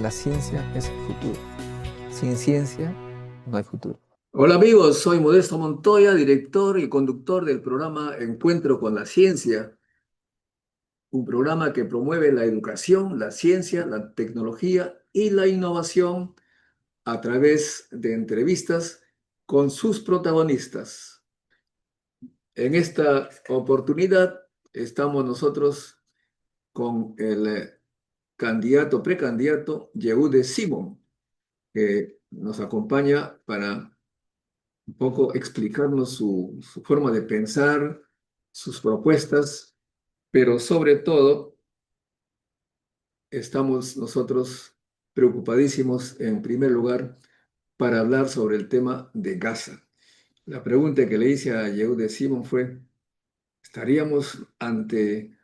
La ciencia es el futuro. Sin ciencia no hay futuro. Hola amigos, soy Modesto Montoya, director y conductor del programa Encuentro con la Ciencia, un programa que promueve la educación, la ciencia, la tecnología y la innovación a través de entrevistas con sus protagonistas. En esta oportunidad estamos nosotros con el precandidato Yehude Simon, que nos acompaña para un poco explicarnos su forma de pensar, sus propuestas, pero sobre todo estamos nosotros preocupadísimos en primer lugar para hablar sobre el tema de Gaza. La pregunta que le hice a Yehude Simon fue, ¿estaríamos ante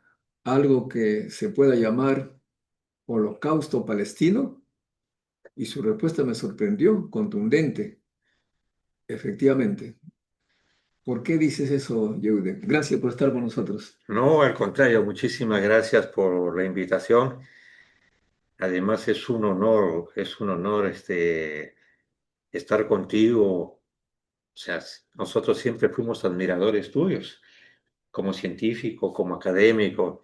algo que se pueda llamar holocausto palestino? Y su respuesta me sorprendió, contundente. Efectivamente. ¿Por qué dices eso, Yehude? Gracias por estar con nosotros. No, al contrario, muchísimas gracias por la invitación. Además es un honor estar contigo. O sea, nosotros siempre fuimos admiradores tuyos, como científico, como académico.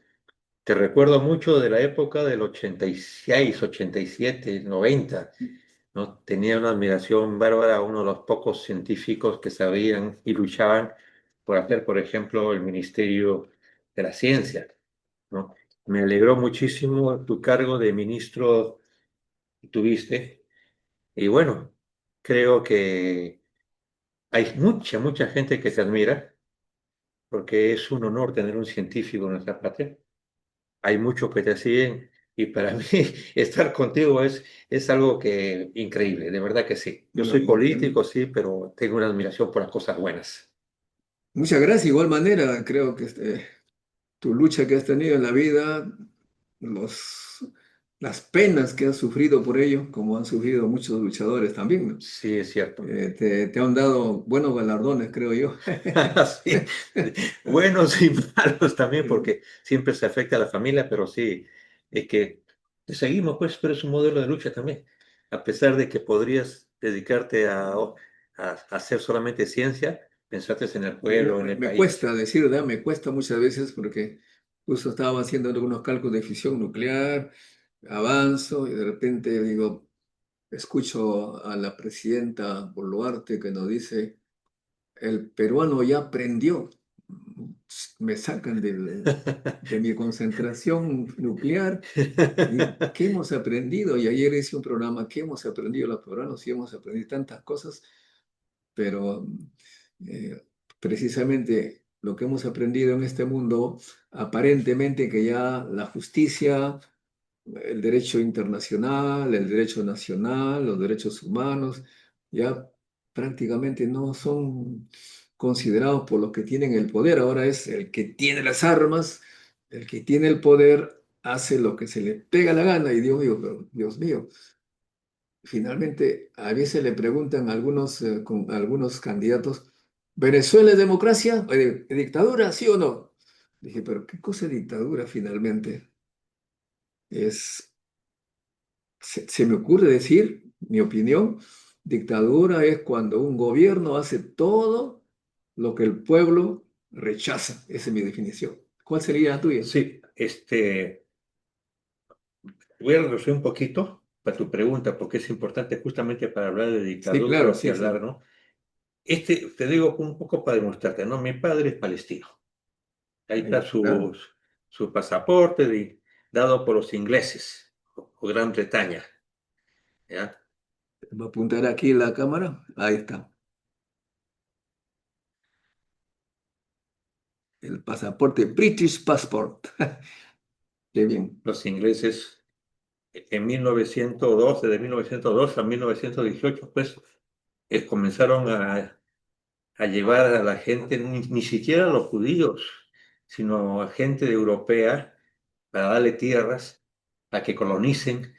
Te recuerdo mucho de la época del 86, 87, 90, ¿no? Tenía una admiración bárbara a uno de los pocos científicos que sabían y luchaban por hacer, por ejemplo, el Ministerio de la Ciencia, ¿no? Me alegró muchísimo tu cargo de ministro que tuviste. Y bueno, creo que hay mucha gente que te admira, porque es un honor tener un científico en nuestra patria. Hay muchos que te siguen y para mí estar contigo es algo que increíble, de verdad que sí. Yo Bueno, soy político, sí, pero tengo una admiración por las cosas buenas. muchas gracias. De igual manera, creo que tu lucha que has tenido en la vida, los, las penas que has sufrido por ello, como han sufrido muchos luchadores también, ¿no? Sí, es cierto. Te han dado buenos galardones, creo yo. Sí, buenos y malos también, porque siempre se afecta a la familia, pero sí, es que te seguimos, pues, pero es un modelo de lucha también. A pesar de que podrías dedicarte a hacer solamente ciencia, pensaste en el pueblo, en el Me país. cuesta decir, ¿verdad? Me cuesta muchas veces porque justo estaba haciendo algunos cálculos de fisión nuclear, avanzo y de repente digo, escucho a la presidenta Boluarte que nos dice, el peruano ya aprendió. Me sacan de mi concentración nuclear. Digo, ¿qué hemos aprendido? Y ayer hice un programa, ¿qué hemos aprendido los peruanos? Sí, hemos aprendido tantas cosas, pero eh, precisamente lo que hemos aprendido en este mundo, aparentemente que ya la justicia, el derecho internacional, el derecho nacional, los derechos humanos, ya prácticamente no son considerados por los que tienen el poder. Ahora es el que tiene las armas, el que tiene el poder, hace lo que se le pega la gana. Y Dios mío, pero Dios mío, finalmente a veces le preguntan a algunos candidatos, ¿Venezuela es democracia? ¿Dictadura? ¿Sí o no? Dije, pero ¿qué cosa es dictadura finalmente? Es se me ocurre decir, mi opinión, dictadura es cuando un gobierno hace todo lo que el pueblo rechaza. Esa es mi definición. ¿Cuál sería la tuya? Sí, voy a reducir un poquito para tu pregunta, porque es importante justamente para hablar de Sí, claro, dictaduras y sí, hablar, sí. ¿no? Te digo un poco para demostrarte, ¿no? Mi padre es palestino. Ahí está Claro. su pasaporte dado por los ingleses o Gran Bretaña, ¿ya? Voy a apuntar aquí la cámara. Ahí está. El pasaporte, British Passport. Qué bien. Los ingleses en 1912, de 1902 a 1918, pues comenzaron a llevar a la gente, ni siquiera a los judíos, sino a gente europea para darle tierras, para que colonicen.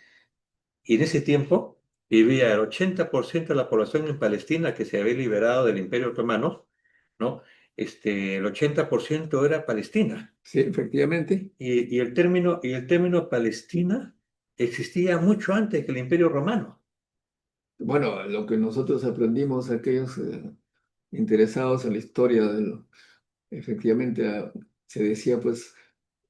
Y en ese tiempo vivía el 80% de la población en Palestina que se había liberado del Imperio Otomano, ¿no? El 80% era Palestina. Sí, efectivamente. Y el término Palestina existía mucho antes que el Imperio Romano. Bueno, lo que nosotros aprendimos, aquellos interesados en la historia, efectivamente se decía, pues,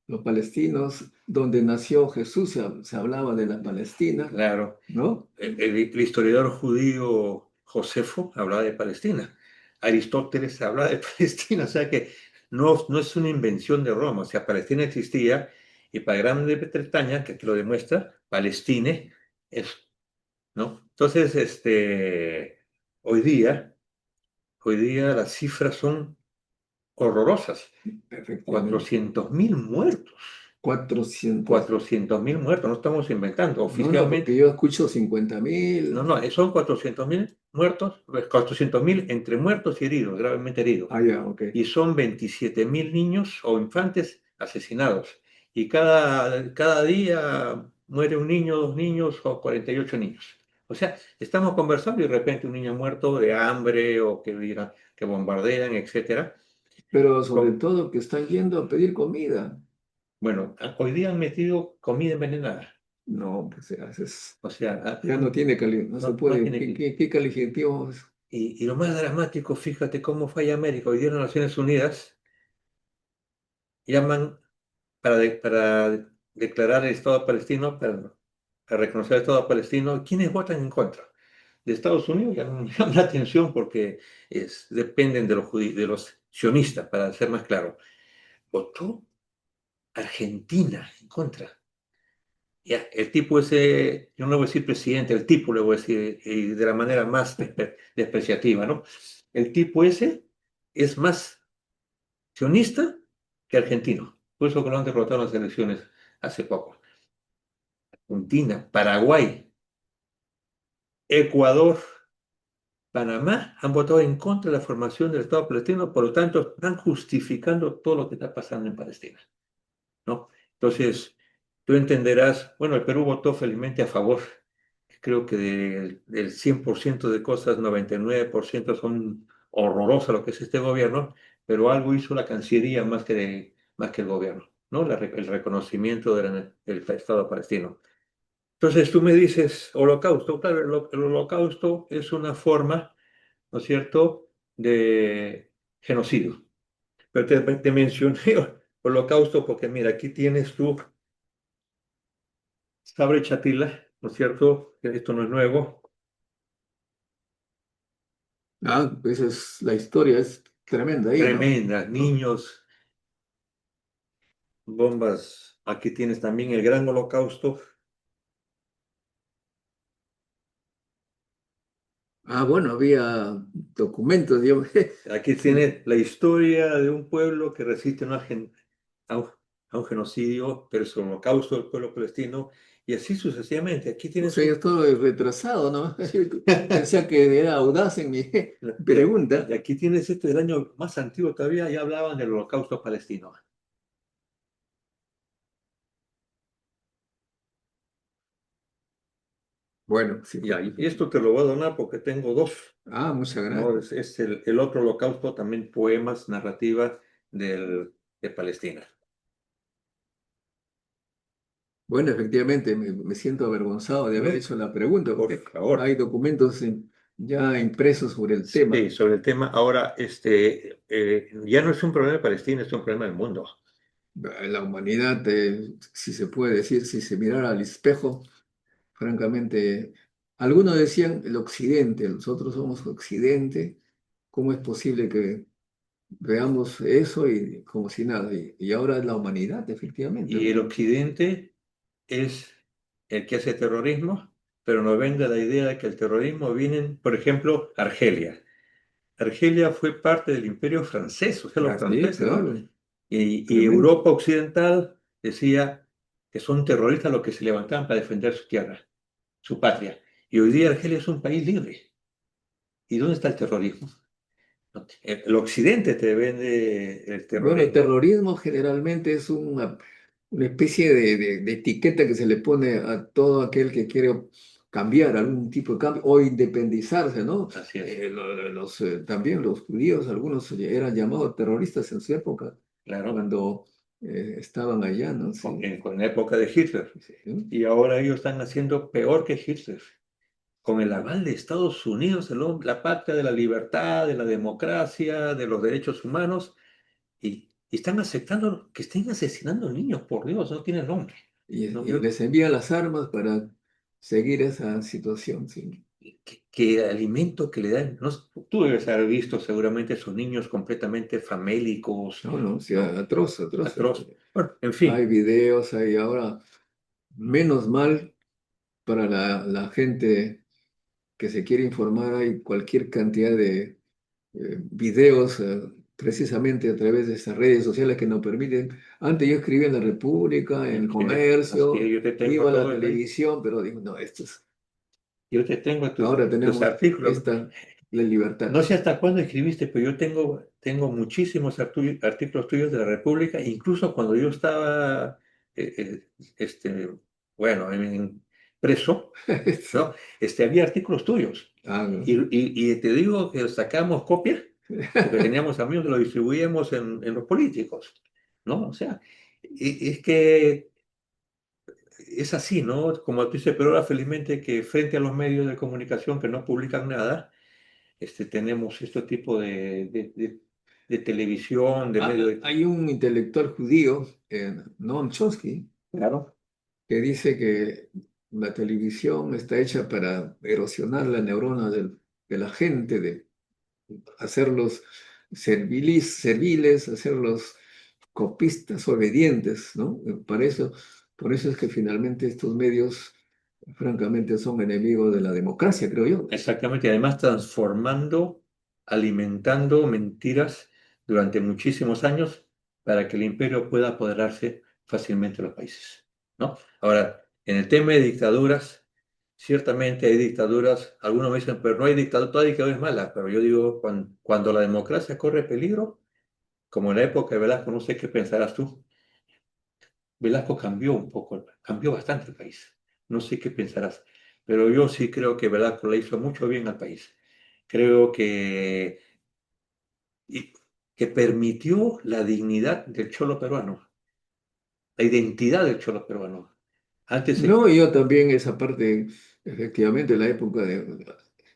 los palestinos, donde nació Jesús, se hablaba de la Palestina, Claro, ¿no? el historiador judío Josefo hablaba de Palestina. Aristóteles hablaba de Palestina, o sea que no es una invención de Roma, o sea, Palestina existía y para Gran Bretaña, que aquí lo demuestra, Palestine es, ¿no? Entonces, hoy día, hoy día las cifras son horrorosas. Efectivamente. 400.000 muertos. 400. 400.000 muertos, no estamos inventando. No, no, porque Oficialmente, yo escucho no, 50.000. no, son 400.000 muertos, 400.000 entre muertos y heridos, gravemente heridos. Ah, ya, ok. Y son 27.000 niños o infantes asesinados. Y cada día muere un niño, dos niños o 48 niños. O sea, estamos conversando y de repente un niño muerto de hambre o que bombardean, etcétera. Pero sobre todo que están yendo a pedir comida. Bueno, hoy día han metido comida envenenada. No, pues O sea, ya no tiene no se no puede. tiene ¿Qué, que... qué calificativo es? Y lo más dramático, fíjate cómo falla América. Hoy día las Naciones Unidas llaman para declarar el Estado palestino, para reconocer el Estado palestino. ¿Quiénes votan en contra? De Estados Unidos llama la atención porque dependen de los sionistas, para ser más claro. Votó Argentina en contra. Ya, el tipo ese, yo no voy a decir presidente, el tipo le voy a decir, y de la manera más despreciativa, ¿no? El tipo ese es más sionista que argentino. Por eso que lo han derrotado en las elecciones hace poco. Argentina, Paraguay, Ecuador, Panamá han votado en contra de la formación del Estado palestino, por lo tanto, están justificando todo lo que está pasando en Palestina, ¿no? Entonces, tú entenderás, bueno, el Perú votó felizmente a favor. Creo que del 100% de cosas, 99% son horrorosas lo que es este gobierno, pero algo hizo la Cancillería más que el gobierno, ¿no? El reconocimiento del Estado palestino. Entonces tú me dices, holocausto, claro, el holocausto es una forma, ¿no es cierto?, de genocidio. Pero te mencioné holocausto porque mira, aquí tienes tú Sabre Chatila, ¿no es cierto? Esto no es nuevo. Ah, esa es la historia, es tremenda ahí, ¿no? Tremenda, niños, bombas. Aquí tienes también el gran holocausto. Ah, bueno, había documentos, digamos. Aquí Sí. tienes la historia de un pueblo que resiste a un, a un genocidio, pero es el holocausto del pueblo palestino, y así sucesivamente. Aquí O tienes sea, yo estoy retrasado, ¿no? Yo pensé que era audaz en mi y pregunta. aquí tienes este del año más antiguo todavía, ya hablaban del holocausto palestino. Bueno, sí, Ya, y esto te lo voy a donar porque tengo dos, ah, muchas ¿no? gracias. Es el otro holocausto, también poemas, narrativa de Palestina. Bueno, efectivamente, me siento avergonzado de haber No, hecho la pregunta, por porque favor. hay documentos ya impresos sobre el tema. Sí, sobre el tema. Ahora, ya no es un problema de Palestina, es un problema del mundo. La humanidad, si se puede decir, si se mirara al espejo, francamente, algunos decían el occidente, nosotros somos occidente, ¿cómo es posible que veamos eso y como si nada? Y ahora es la humanidad, efectivamente, Y el ¿no? Occidente es el que hace terrorismo, pero nos vende la idea de que el terrorismo viene, por ejemplo, Argelia. Argelia fue parte del Imperio francés, o sea, los Así, franceses, ¿no? claro, Y tremendo. Europa Occidental decía que son terroristas los que se levantaban para defender su tierra, su patria. Y hoy día Argelia es un país libre. ¿Y dónde está el terrorismo? El Occidente te vende el Bueno, el terrorismo. terrorismo generalmente es una especie de etiqueta que se le pone a todo aquel que quiere cambiar, algún tipo de cambio o independizarse, ¿no? Así es, También los judíos, algunos eran llamados terroristas en su época, claro. cuando estaban allá, ¿no? Sí. con la época de Hitler. Sí. Y ahora ellos están haciendo peor que Hitler. Con el aval de Estados Unidos, la patria de la libertad, de la democracia, de los derechos humanos, y están aceptando que estén asesinando niños, por Dios, no tiene nombre. No, Y les envía las armas para seguir esa situación, sí. que alimento que le dan, no, tú debes haber visto seguramente esos niños completamente famélicos, No, no, sí, ¿no? atroz, atroz. Atroz. Bueno, en Hay fin, videos, hay ahora, menos mal para la gente que se quiere informar, hay cualquier cantidad de videos, precisamente a través de estas redes sociales que nos permiten. Antes yo escribía en La República, en el así comercio, que yo te tengo iba a la todo ahí. televisión, pero digo, no, esto es, Yo te tengo ahora tus tenemos artículos. esta, la libertad. No sé hasta cuándo escribiste, pero yo tengo muchísimos artículos tuyos de la República, incluso cuando yo estaba, eh, eh, este, bueno, preso, Sí. ¿no? Había artículos tuyos. Ah, no. Y te digo que sacamos copias, porque teníamos amigos que lo distribuíamos en los políticos, ¿no? O sea, es que es así, ¿no? Como tú dices, pero ahora felizmente que frente a los medios de comunicación que no publican nada, tenemos este tipo de televisión, de medios de... Hay un intelectual judío, Noam Chomsky, Claro. que dice que la televisión está hecha para erosionar la neurona de la gente, de hacerlos serviles, hacerlos copistas obedientes, ¿no? Por eso es que finalmente estos medios, francamente, son enemigos de la democracia, creo yo. Exactamente, y además transformando, alimentando mentiras durante muchísimos años para que el imperio pueda apoderarse fácilmente de los países, ¿no? Ahora, en el tema de dictaduras, ciertamente hay dictaduras, algunos me dicen, pero no hay dictadura, toda dictadura es mala, pero yo digo, cuando la democracia corre peligro, como en la época de Velasco, no sé qué pensarás tú, Velasco cambió un poco, cambió bastante el país. No sé qué pensarás, pero yo sí creo que Velasco le hizo mucho bien al país. Creo y- que permitió la dignidad del cholo peruano, la identidad del cholo peruano. Antes No, yo también esa parte, efectivamente, la época de...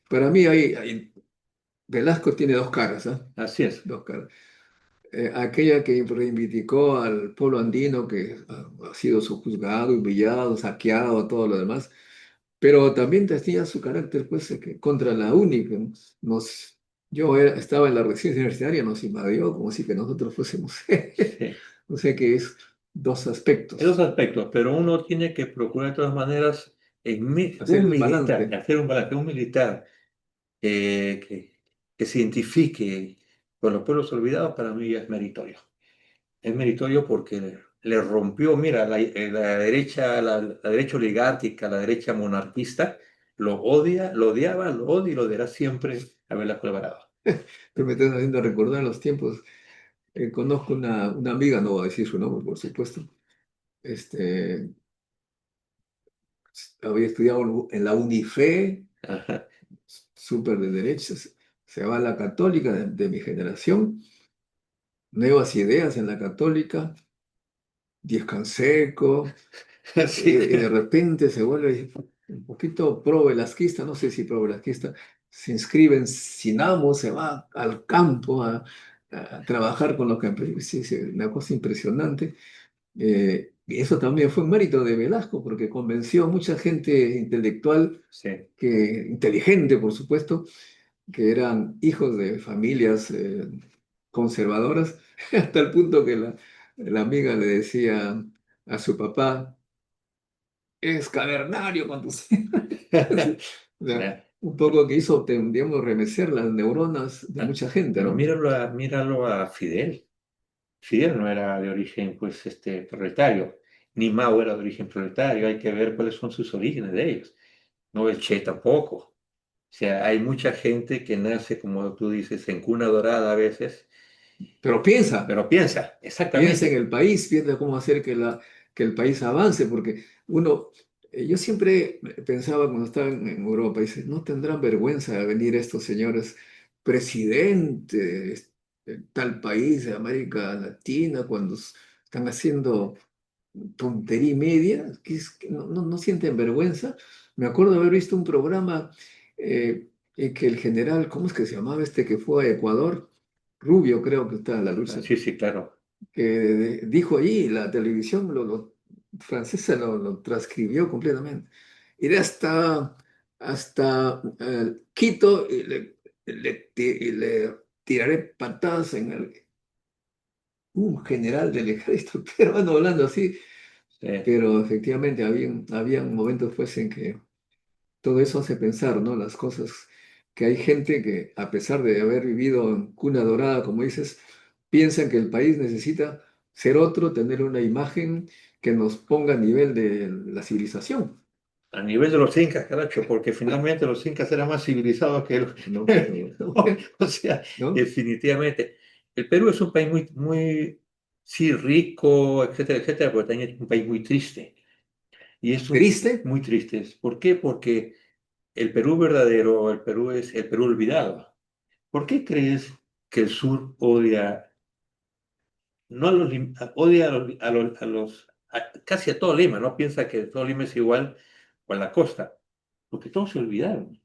Para mí Velasco tiene dos caras, ¿ah? así es, Dos caras. Aquella que reivindicó al pueblo andino que ha sido sojuzgado, humillado, saqueado, todo lo demás, pero también tenía su carácter pues, que contra la única. Nos, estaba en la residencia universitaria, nos invadió como si que nosotros fuésemos. sí. O sea que es dos En dos aspectos. aspectos, pero uno tiene que procurar de todas maneras, Hacer un el militar, balance. hacer un balance, un militar que se identifique con los pueblos olvidados, para mí es meritorio. Es meritorio porque le rompió, mira, la derecha, la derecha oligárquica, la derecha monarquista, lo odia, lo odiaba, lo odia y lo odiará siempre a Velasco Alvarado. Pero me estás haciendo recordar los tiempos. Conozco una amiga, no voy a decir su nombre, por supuesto. Este, había estudiado en la Unife, Ajá. súper de derechas. Se va a la católica de mi generación, nuevas ideas en la católica, Diez Canseco, Sí. y de repente se vuelve un poquito pro-velasquista, no sé si pro-velasquista, se inscribe en Sinamo, se va al campo a trabajar con los campesinos, sí, sí, una cosa impresionante. Y eso también fue un mérito de Velasco, porque convenció a mucha gente intelectual, Sí. inteligente, por supuesto, que eran hijos de familias conservadoras, hasta el punto que la amiga le decía a su papá, es cavernario con tus hijos. O sea, Ya. un poco que hizo, digamos, remecer las neuronas de Ah, mucha gente, pero ¿no? míralo a Fidel. Fidel no era de origen, pues, proletario, ni Mao era de origen proletario. Hay que ver cuáles son sus orígenes de ellos. No el Che tampoco. O sea, hay mucha gente que nace, como tú dices, en cuna dorada a veces, Pero piensa, pero piensa, piensa en exactamente. el país, piensa cómo hacer que el país avance, porque yo siempre pensaba cuando estaba en Europa, dice, no tendrán vergüenza de venir estos señores presidentes de tal país de América Latina, cuando están haciendo tontería y media, que no sienten vergüenza. Me acuerdo de haber visto un programa en que el general, ¿cómo es que se llamaba este que fue a Ecuador? Rubio, creo que está en la lucha, Sí, sí, claro. que dijo allí, la televisión francesa lo transcribió completamente. Iré hasta Quito y le tiraré patadas en un general del ejército peruano hablando así, Sí. pero efectivamente habían momentos pues en que todo eso hace pensar, ¿no? Las cosas que hay gente que, a pesar de haber vivido en cuna dorada, como dices, piensan que el país necesita ser otro, tener una imagen que nos ponga a nivel de la civilización. A nivel de los incas, caracho, porque finalmente los incas eran más civilizados que los... No, pero, O sea, ¿no? definitivamente. El Perú es un país muy, muy, sí, rico, etcétera, etcétera, pero también es un país muy triste. Y es ¿Triste? muy triste. ¿Por qué? Porque el Perú verdadero, el Perú es el Perú olvidado. ¿Por qué crees que el sur odia, no a los, odia casi a todo Lima, no piensa que todo Lima es igual con la costa? Porque todos se olvidaron.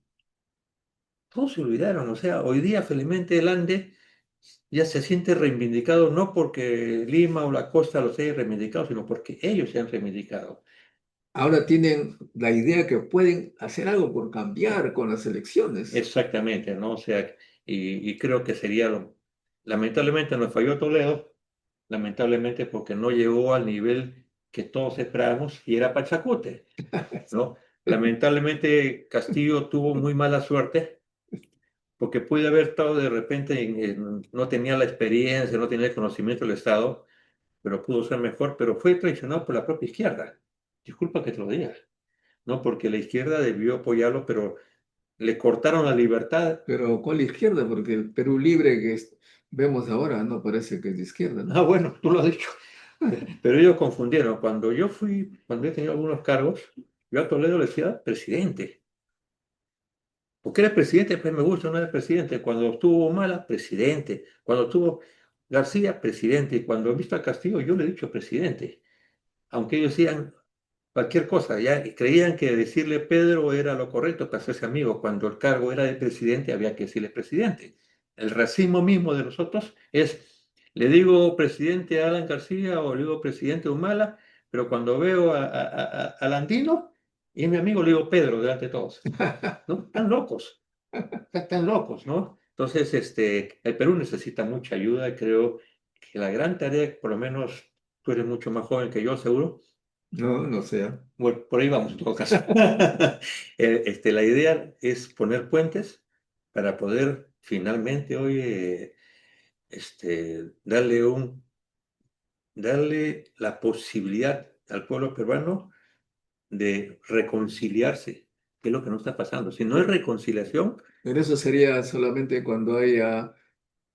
Todos se olvidaron, o sea, hoy día felizmente el Ande ya se siente reivindicado no porque Lima o la costa los haya reivindicado, sino porque ellos se han reivindicado. Ahora tienen la idea que pueden hacer algo por cambiar con las elecciones. Exactamente, ¿no? O sea, y creo que sería lo... Lamentablemente nos falló Toledo, lamentablemente porque no llegó al nivel que todos esperábamos y era Pachacute, ¿no? Lamentablemente Castillo tuvo muy mala suerte porque puede haber estado de repente, no tenía la experiencia, no tenía el conocimiento del Estado, pero pudo ser mejor, pero fue traicionado por la propia izquierda. Disculpa que te lo diga, ¿no? Porque la izquierda debió apoyarlo, pero le cortaron la libertad. Pero ¿cuál izquierda? Porque el Perú Libre que vemos ahora no parece que es de izquierda, ¿no? Ah, bueno, tú lo has dicho. Pero ellos confundieron. Cuando yo tenía algunos cargos, yo a Toledo le decía presidente. Porque era presidente, pues me gusta, no era presidente. Cuando estuvo Mala, presidente. Cuando estuvo García, presidente. Y cuando he visto a Castillo, yo le he dicho presidente. Aunque ellos decían cualquier cosa, ya y creían que decirle Pedro era lo correcto para hacerse amigo. Cuando el cargo era de presidente, había que decirle presidente. El racismo mismo de nosotros es, le digo presidente a Alan García o le digo presidente Humala, pero cuando veo al andino y es mi amigo, le digo Pedro delante de todos. ¿No? Están locos, están locos, ¿no? Entonces, el Perú necesita mucha ayuda. Creo que la gran tarea, por lo menos tú eres mucho más joven que yo, seguro. No, no sé. Bueno, por ahí vamos en todo caso. La idea es poner puentes para poder finalmente hoy darle la posibilidad al pueblo peruano de reconciliarse, que es lo que no está pasando. Si no hay reconciliación, Pero eso sería solamente cuando haya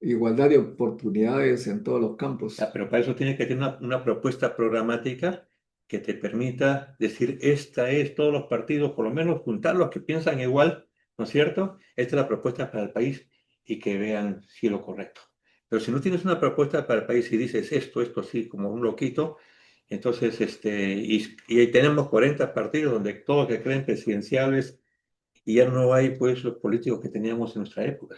igualdad de oportunidades en todos los campos. pero para eso tiene que tener una propuesta programática que te permita decir, esta es todos los partidos, por lo menos juntar los que piensan igual, ¿no es cierto? Esta es la propuesta para el país y que vean si es lo correcto. Pero si no tienes una propuesta para el país y dices esto, así como un loquito, entonces, y ahí tenemos 40 partidos donde todos que creen presidenciales y ya no hay, pues, los políticos que teníamos en nuestra época,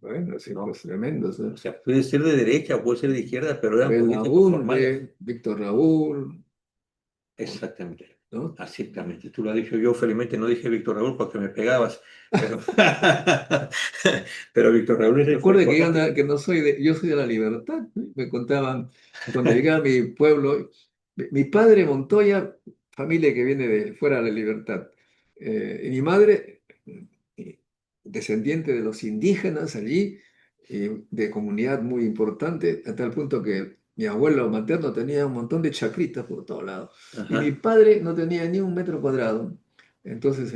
Bueno, sí, ¿no? pues tremendos, ¿eh? O sea, puede ser de derecha o puede ser de izquierda, pero eran políticos formales. Belaúnde, Víctor Raúl, Exactamente, ¿no? exactamente. Tú lo has dicho, yo felizmente no dije Víctor Raúl porque me pegabas, pero, pero Víctor Raúl fue Recuerde que importante. que no soy yo soy de La Libertad, ¿no? Me contaban cuando llegué a mi pueblo, mi padre Montoya, familia que viene de fuera de La Libertad, y mi madre, descendiente de los indígenas allí, de comunidad muy importante, a tal punto que mi abuelo materno tenía un montón de chacritas por todos lados, y mi Ajá, padre no tenía ni un metro cuadrado. Entonces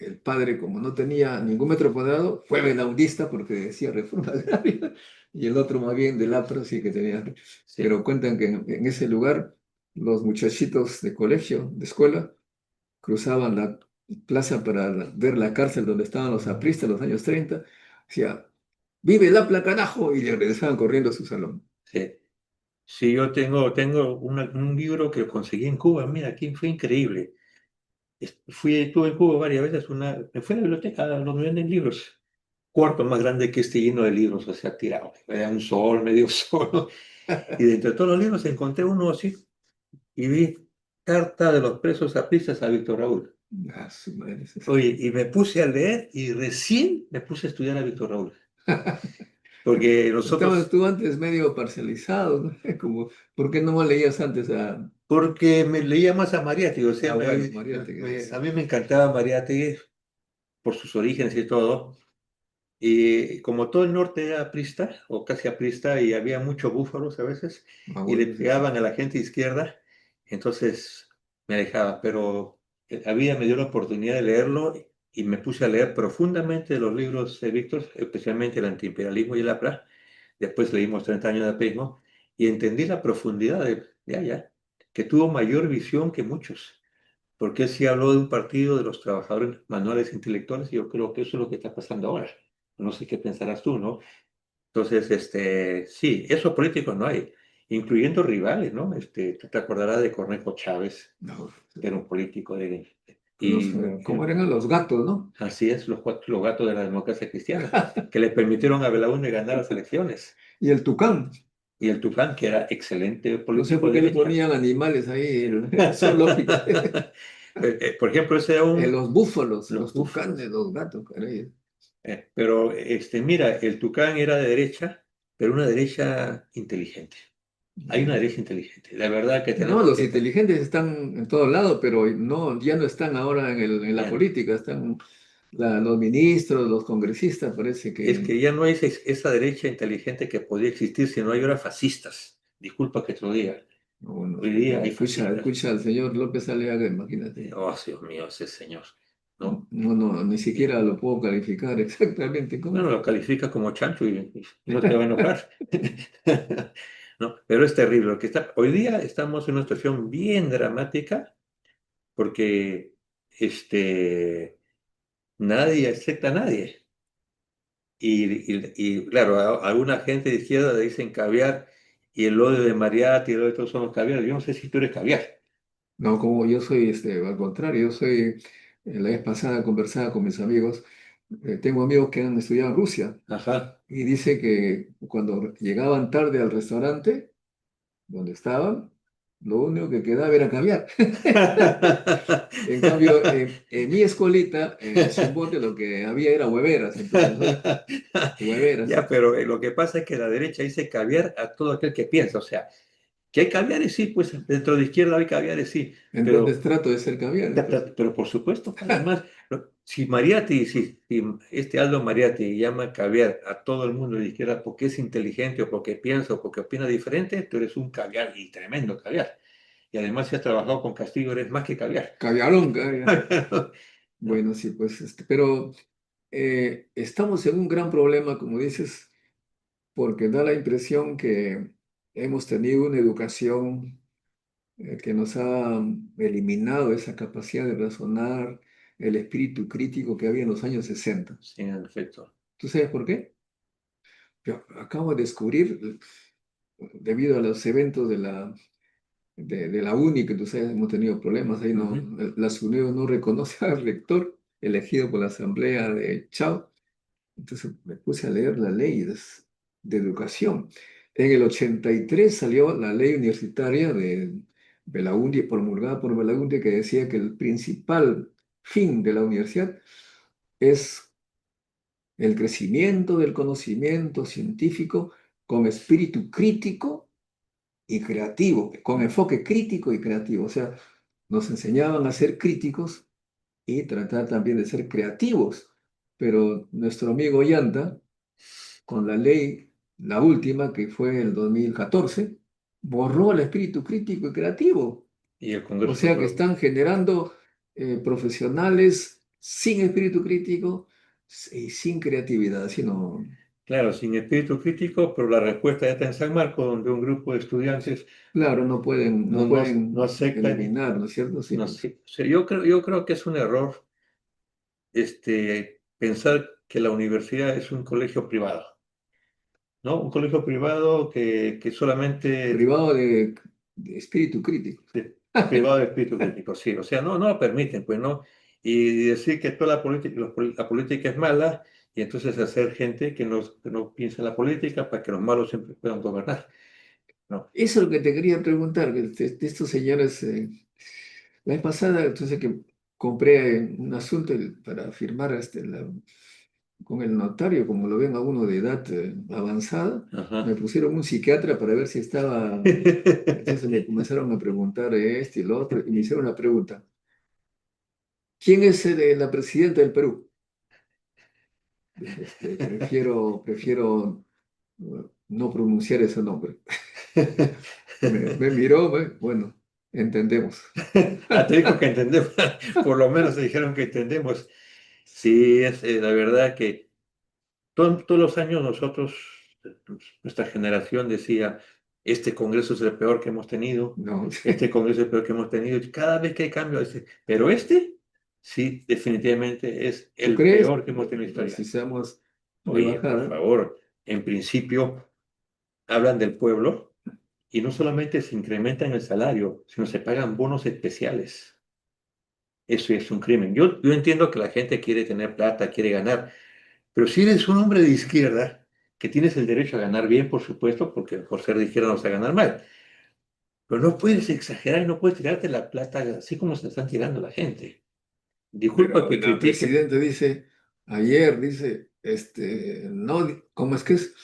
el padre, como no tenía ningún metro cuadrado, fue belaudista porque decía reforma agraria, y el otro más bien del APRA sí que tenía. sí, Pero cuentan que en ese lugar los muchachitos de colegio, de escuela, cruzaban la plaza para ver la cárcel donde estaban los apristas en los años 30, decía, ¡vive el APLA, carajo! Y le regresaban corriendo a su salón. sí. Sí, yo tengo un libro que conseguí en Cuba, mira, aquí fue increíble. Estuve en Cuba varias veces, me fui a la biblioteca donde venden libros, cuarto más grande que este lleno de libros, o sea, tirado, era un sol, medio sol, ¿no? Y de entre todos los libros encontré uno así y vi Carta de los presos apristas a Víctor Raúl. Ah, su madre, Oye, y me puse a leer y recién me puse a estudiar a Víctor Raúl, porque Estabas nosotros, tú antes medio parcializado, ¿no? Como, ¿por qué no leías antes a... porque me leía más a Mariátegui, o sea, Ah, bueno, María Tigueros? a mí me encantaba Mariátegui por sus orígenes y todo. Y como todo el norte era aprista, o casi aprista, y había muchos búfalos a veces, Ah, y le bueno, sí, sí. pegaban a la gente izquierda, entonces me alejaba. Pero había me dio la oportunidad de leerlo y me puse a leer profundamente los libros de Víctor, especialmente el antiimperialismo y el APRA. Después leímos 30 años de aprismo y entendí la profundidad de allá, que tuvo mayor visión que muchos. Porque él sí habló de un partido de los trabajadores manuales intelectuales y yo creo que eso es lo que está pasando ahora. No sé qué pensarás tú, ¿no? Entonces, sí, esos políticos no hay, incluyendo rivales, ¿no? Tú te acordarás de Cornejo Chávez, No, que era un político los, ¿cómo eran los gatos, no? así es, los gatos de la democracia cristiana, que le permitieron a Belaúnde ganar las elecciones. Y el tucán. Y el Tucán, que era excelente No sé político por de qué le derecha. ponían animales ahí en el zoológico. Por ejemplo, ese era Los búfalos, los los tucanes, búfalos. los gatos, caray. Pero mira, el Tucán era de derecha, pero una derecha inteligente. Hay una derecha inteligente. La verdad que No, tenemos los que... inteligentes están en todo lado, pero no, ya no están ahora en la ya, política, están los ministros, los congresistas, parece es que... que ya no es esa derecha inteligente que podía existir, sino hay ahora fascistas. Disculpa que te lo diga. Bueno, Hoy día hay escucha, fascistas. escucha al señor López Aliaga, imagínate. Oh, Dios mío, ese señor. ¿No? No, no, ni siquiera lo puedo calificar exactamente Bueno, cómo. lo califica como chancho y no te va a enojar. No, pero es terrible. Hoy día estamos en una situación bien dramática porque nadie acepta a nadie. Claro, alguna gente de izquierda le dicen caviar y el odio de Mariatti y el odio de todos son los caviar. Yo no sé si tú eres caviar. No, como yo soy, al contrario, yo soy, la vez pasada conversaba con mis amigos, tengo amigos que han estudiado en Rusia Ajá. y dice que cuando llegaban tarde al restaurante donde estaban, lo único que quedaba era caviar. En cambio, en mi escuelita, en Chimbote, lo que había era hueveras, entonces, oye, hueveras. Ya, pero lo que pasa es que la derecha dice caviar a todo aquel que piensa. O sea, que hay caviares, sí, pues dentro de izquierda hay caviares, sí, Entonces pero trato de ser caviar. Entonces. Pero por supuesto, además, si Mariatti, si este Aldo Mariatti llama caviar a todo el mundo de izquierda porque es inteligente o porque piensa o porque opina diferente, tú eres un caviar y tremendo caviar. Y además, si has trabajado con Castillo, eres más que caviar. Caviarón, caviar. ¿No? Bueno, sí, pues, pero estamos en un gran problema, como dices, porque da la impresión que hemos tenido una educación que nos ha eliminado esa capacidad de razonar, el espíritu crítico que había en los años 60. Sí, en efecto. ¿Tú sabes por qué? Yo acabo de descubrir, debido a los eventos de la UNI, que tú sabes, hemos tenido problemas, ahí no, Ujú. la SUNEDU no reconoce al rector elegido por la Asamblea de Chao. Entonces me puse a leer la ley de educación. En el 83 salió la ley universitaria de Belaúnde, promulgada por Belaúnde, que decía que el principal fin de la universidad es el crecimiento del conocimiento científico con espíritu crítico y creativo, con enfoque crítico y creativo. O sea, nos enseñaban a ser críticos y tratar también de ser creativos. Pero nuestro amigo Yanta, con la ley, la última, que fue el 2014, borró el espíritu crítico y creativo. Y el O Congreso sea que Pro. están generando profesionales sin espíritu crítico y sin creatividad, sino, Claro, sin espíritu crítico, pero la respuesta ya está en San Marcos, donde un grupo de estudiantes claro, no pueden, no no pueden aceptan. eliminar, ¿no es cierto? Sí, No, pues. sí. O sea, yo creo que es un error pensar que la universidad es un colegio privado. ¿no? Un colegio privado que solamente Privado de espíritu crítico. privado de espíritu crítico, sí. O sea, no lo permiten, pues, ¿no? Y decir que toda la política, la política es mala y entonces hacer gente que no piensa en la política para que los malos siempre puedan gobernar, ¿no? Eso es lo que te quería preguntar, de estos señores. La vez pasada, entonces que compré un asunto para firmar con el notario, como lo ven a uno de edad avanzada, me Ajá. pusieron un psiquiatra para ver si estaba. Entonces me comenzaron a preguntar este y lo otro, y me hicieron una pregunta. ¿Quién es la presidenta del Perú? Dije, prefiero no pronunciar ese nombre. Me miró, bueno, entendemos. Te dijo que entendemos, por lo menos te dijeron que entendemos. Sí, es la verdad que todos los años nosotros, nuestra generación decía, este Congreso es el peor que hemos tenido, No, este Congreso es el peor que hemos tenido, y cada vez que hay cambio, dice, pero este, sí, definitivamente es ¿tú el crees? peor que hemos tenido en la Si historia. seamos de Oye, por bajada. favor, en principio hablan del pueblo y no solamente se incrementan el salario, sino se pagan bonos especiales. Eso es un crimen. Yo entiendo que la gente quiere tener plata, quiere ganar, pero si eres un hombre de izquierda, que tienes el derecho a ganar bien, por supuesto, porque por ser de izquierda no vas a ganar mal, pero no puedes exagerar y no puedes tirarte la plata así como se la están tirando la gente. Disculpa Pero que la critique. presidenta dice, ayer dice, no, ¿cómo es que es?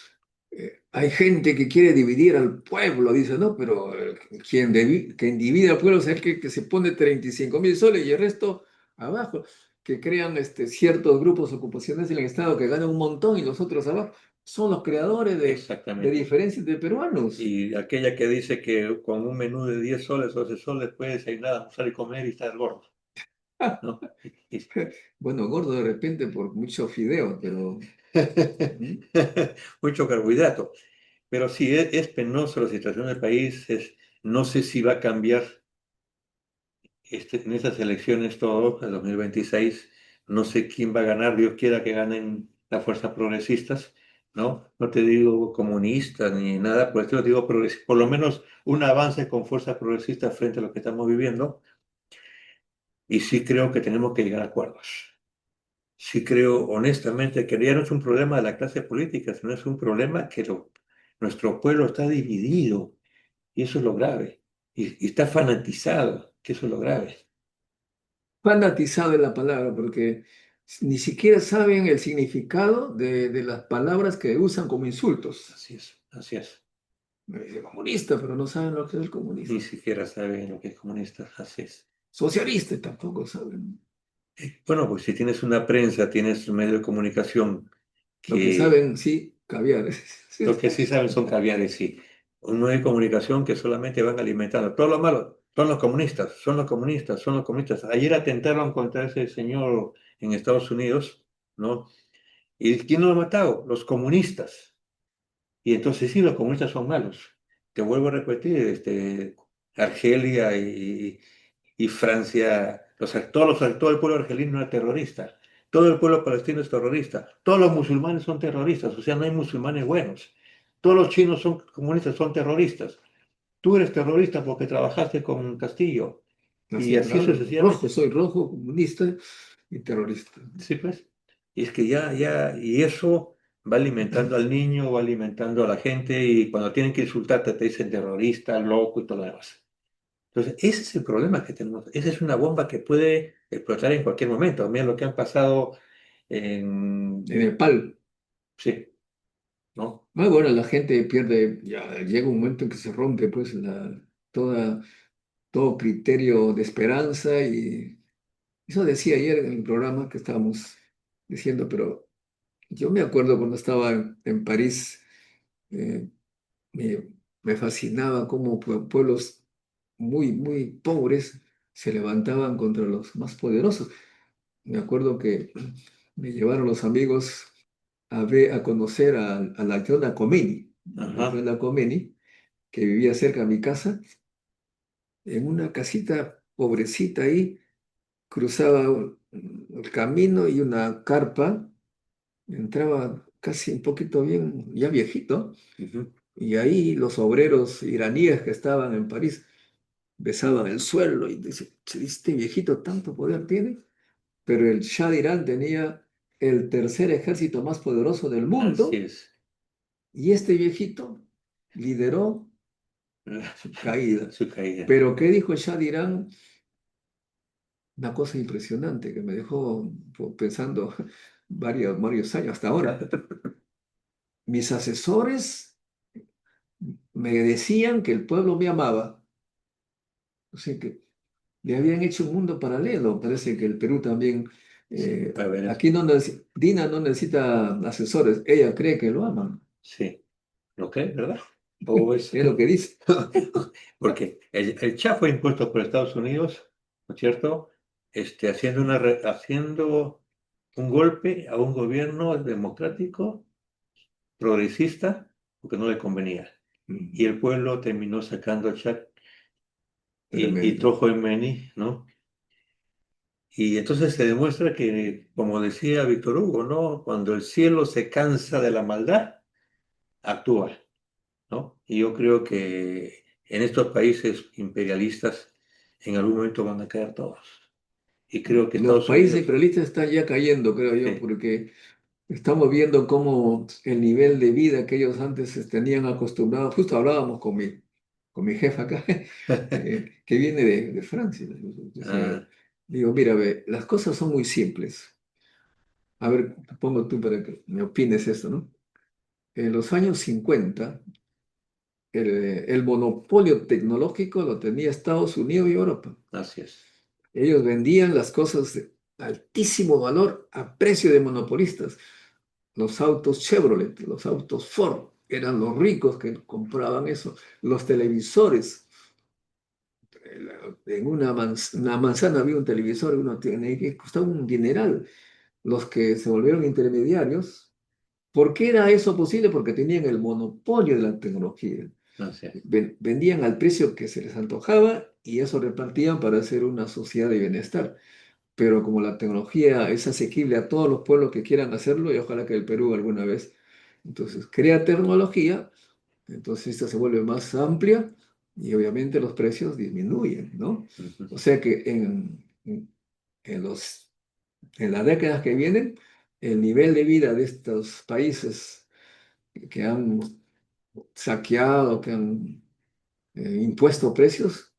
Hay gente que quiere dividir al pueblo, dice, no, pero quien divide al pueblo es el que se pone 35.000 soles y el resto abajo, que crean ciertos grupos ocupacionales en el Estado que ganan un montón y los otros abajo. Son los creadores de Exactamente. diferencias de peruanos. Y aquella que dice que con un menú de 10 soles o 12 soles puedes ir nada, almorzar y comer y estar gordo, ¿no? Bueno, gordo de repente por mucho fideo, pero ¿mm? Mucho carbohidrato. Pero sí, es penoso la situación del país. No sé si va a cambiar en esas elecciones todo, el 2026. No sé quién va a ganar. Dios quiera que ganen las fuerzas progresistas, ¿no? No te digo comunistas ni nada, por eso digo por lo menos un avance con fuerzas progresistas frente a lo que estamos viviendo. Y sí creo que tenemos que llegar a acuerdos. Sí creo honestamente que ya no es un problema de la clase política, sino es un problema que nuestro pueblo está dividido y eso es lo grave. Y está fanatizado, que eso es lo grave. Fanatizado es la palabra, porque ni siquiera saben el significado de las palabras que usan como insultos. Así es, así es. Me dice comunista, pero no saben lo que es el Ni comunista. siquiera saben lo que es comunista, así es. Socialista tampoco saben. Bueno, pues si tienes una prensa, tienes un medio de comunicación Lo que que saben, sí, caviar. lo que sí saben son caviares, sí. Un medio de comunicación que solamente van alimentando. Todo lo malo son los comunistas, son los comunistas, son los comunistas. Ayer atentaron contra ese señor en Estados Unidos, ¿no? ¿Y quién lo ha matado? Los comunistas. Y entonces sí, los comunistas son malos. Te vuelvo a repetir, Argelia y Francia, todo el pueblo argelino era terrorista, todo el pueblo palestino es terrorista, todos los musulmanes son terroristas, o sea, no hay musulmanes buenos, todos los chinos son comunistas, son terroristas. Tú eres terrorista porque trabajaste con Castillo y Así, así claro, rojo, sucesivamente. soy rojo, comunista y terrorista. Sí, pues. Y es que y eso va alimentando al niño, va alimentando a la gente y cuando tienen que insultarte te dicen terrorista, loco y todo lo demás. Entonces, ese es el problema que tenemos. Esa es una bomba que puede explotar en cualquier momento. Mira lo que han pasado En en... Nepal. Sí, ¿no? Bueno, la gente pierde, ya llega un momento en que se rompe pues toda, todo criterio de esperanza y eso decía ayer en el programa que estábamos diciendo, pero yo me acuerdo cuando estaba en París, eh, me, me fascinaba cómo pueblos muy pobres se levantaban contra los más poderosos. Me acuerdo que me llevaron los amigos a conocer a la Giorgia Comeni, la Ajá. Giorgia Comeni, que vivía cerca de mi casa, en una casita pobrecita ahí, cruzaba el camino y una carpa. Entraba casi un poquito bien, ya viejito, Ujú. y ahí los obreros iraníes que estaban en París besaban el suelo y decían, este viejito tanto poder tiene, pero el Shah de Irán tenía el tercer ejército más poderoso del Así mundo es. y este viejito lideró su caída. Su caída. Pero ¿qué dijo el Shah de Irán? Una cosa impresionante que me dejó pensando varios años hasta ahora. Mis asesores me decían que el pueblo me amaba, o sea que le habían hecho un mundo paralelo. Parece que el Perú también, Sí, a ver, aquí no Dina no necesita asesores, ella cree que lo aman, sí. ¿Lo cree, verdad? O es... es lo que dice. Porque el Cha fue impuesto por Estados Unidos, ¿no es cierto? Haciendo un golpe a un gobierno democrático, progresista, porque no le convenía. Y el pueblo terminó sacando al Cha y Tremendo. Trojo Meni, ¿no? Y entonces se demuestra que, como decía Víctor Hugo, ¿no? Cuando el cielo se cansa de la maldad, actúa, ¿no? Y yo creo que en estos países imperialistas en algún momento van a caer todos. Y creo que Los Estados países Unidos, imperialistas están ya cayendo, creo yo, sí, porque estamos viendo cómo el nivel de vida que ellos antes se tenían acostumbrados, justo hablábamos con mi jefa acá, que viene de Francia. Decía, ah, digo, mira, ve, las cosas son muy simples. A ver, te pongo tú para que me opines esto, ¿no? En los años 50, el monopolio tecnológico lo tenía Estados Unidos y Europa. así es, Ellos vendían las cosas de altísimo valor a precio de monopolistas. Los autos Chevrolet, los autos Ford, eran los ricos que compraban eso. Los televisores, en una manzana había un televisor, uno tiene que costaba un dineral. Los que se volvieron intermediarios, ¿por qué era eso posible? Porque tenían el monopolio de la tecnología. así es. Vendían al precio que se les antojaba y eso repartían para hacer una sociedad de bienestar. Pero como la tecnología es asequible a todos los pueblos que quieran hacerlo, y ojalá que el Perú alguna vez, entonces crea tecnología, entonces esta se vuelve más amplia y obviamente los precios disminuyen, ¿no? Ujú. O sea que en en las décadas que vienen, el nivel de vida de estos países que han saqueado, que han impuesto precios,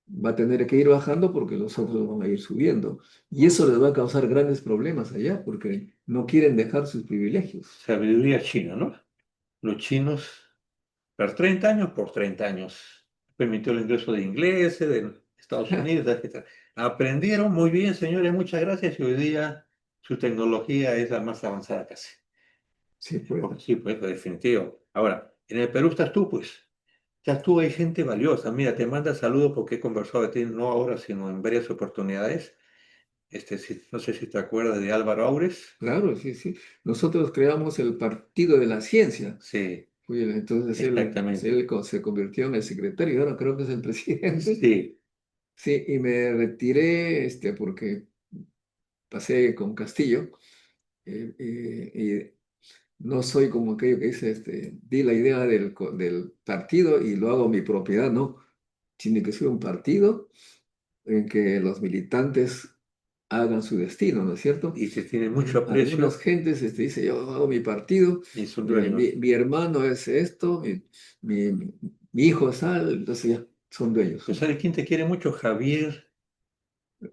va a tener que ir bajando porque los otros van a ir subiendo. Y eso les va a causar grandes problemas allá porque no quieren dejar sus privilegios. Sabiduría china, ¿no? Los chinos, por 30 años, permitió el ingreso de ingleses, de Estados Unidos, etc. Aprendieron muy bien, señores, muchas gracias, y hoy día su tecnología es la más avanzada casi. Sí, pues. Sí, pues, definitivo. Ahora, en el Perú estás tú, pues. Estás tú, hay gente valiosa. Mira, te manda saludos porque he conversado de ti, no ahora, sino en varias oportunidades. No sé si te acuerdas de Álvaro Aures. Claro, sí, sí. Nosotros creamos el Partido de la Ciencia. Sí, Entonces exactamente. se convirtió en el secretario y ahora creo que es el presidente. Sí, Sí, y me retiré porque pasé con Castillo y no soy como aquello que dice, di la idea del partido y lo hago mi propiedad, no. Tiene que ser un partido en que los militantes hagan su destino, ¿no es cierto? y se tiene mucho Algunas aprecio gentes dice, yo hago mi partido, y son dueños. mi hermano es esto, mi hijo es tal, entonces ya son dueños. Pues ¿sabe quién te quiere mucho? Javier.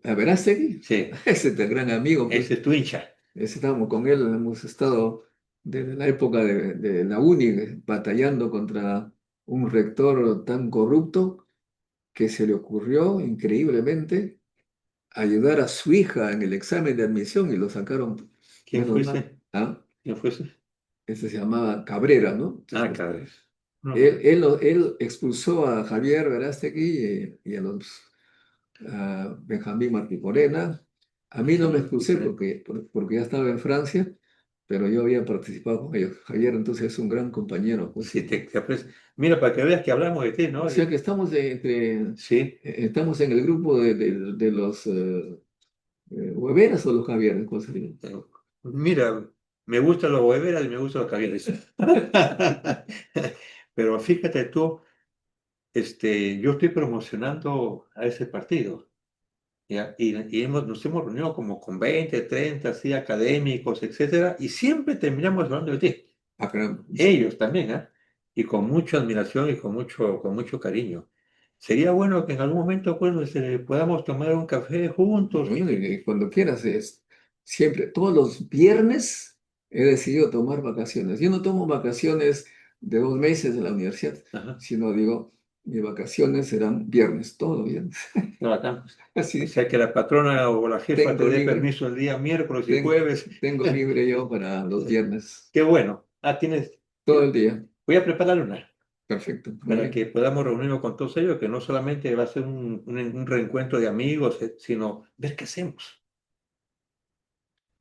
A Verástegui, Sí, ese es el gran amigo, pues. ese es tu hincha. Estábamos con él, hemos estado desde la época de la uni batallando contra un rector tan corrupto que se le ocurrió increíblemente ayudar a su hija en el examen de admisión y lo sacaron, ¿Quién menos mal. fuese? ¿Ah? ¿Quién fuese? Este se llamaba Cabrera, ¿no? Ah, Entonces, cabrón. No, él expulsó a Javier Verástegui y a Benjamín Martí Morena. A mí no me expulsé porque ya estaba en Francia, pero yo había participado con ellos. Javier entonces es un gran compañero, pues. sí, te aprecio. Mira, para que veas que hablamos de ti, O ¿no? sea que Sí, estamos en el grupo de los Hueveras o los Javieres, ¿cuál sería? eh, mira. Me gustan los hueveras y me gustan los caviares. Pero fíjate tú, yo estoy promocionando a ese partido. ¿Ya? Y nos hemos reunido como con 20, 30, así, académicos, etcétera, y siempre terminamos hablando de ti. Ah, caramba. Ellos también, ¿ah? Y con mucha admiración y con mucho cariño. Sería bueno que en algún momento pues, podamos tomar un café juntos. Bueno, y cuando quieras, siempre, todos los viernes he decidido tomar vacaciones. Yo no tomo vacaciones de 2 meses de la universidad, Ajá. sino digo, mis vacaciones serán viernes, todo viernes. No, bacán. O Así sea, que la patrona o la jefa te tengo dé libre, permiso el día miércoles y ten- jueves. tengo libre yo para los viernes, Qué bueno. Tienes. todo el día. Voy a preparar una Perfecto, muy para que bien. podamos reunirnos con todos ellos, que no solamente va a ser un reencuentro de amigos, sino ver qué hacemos.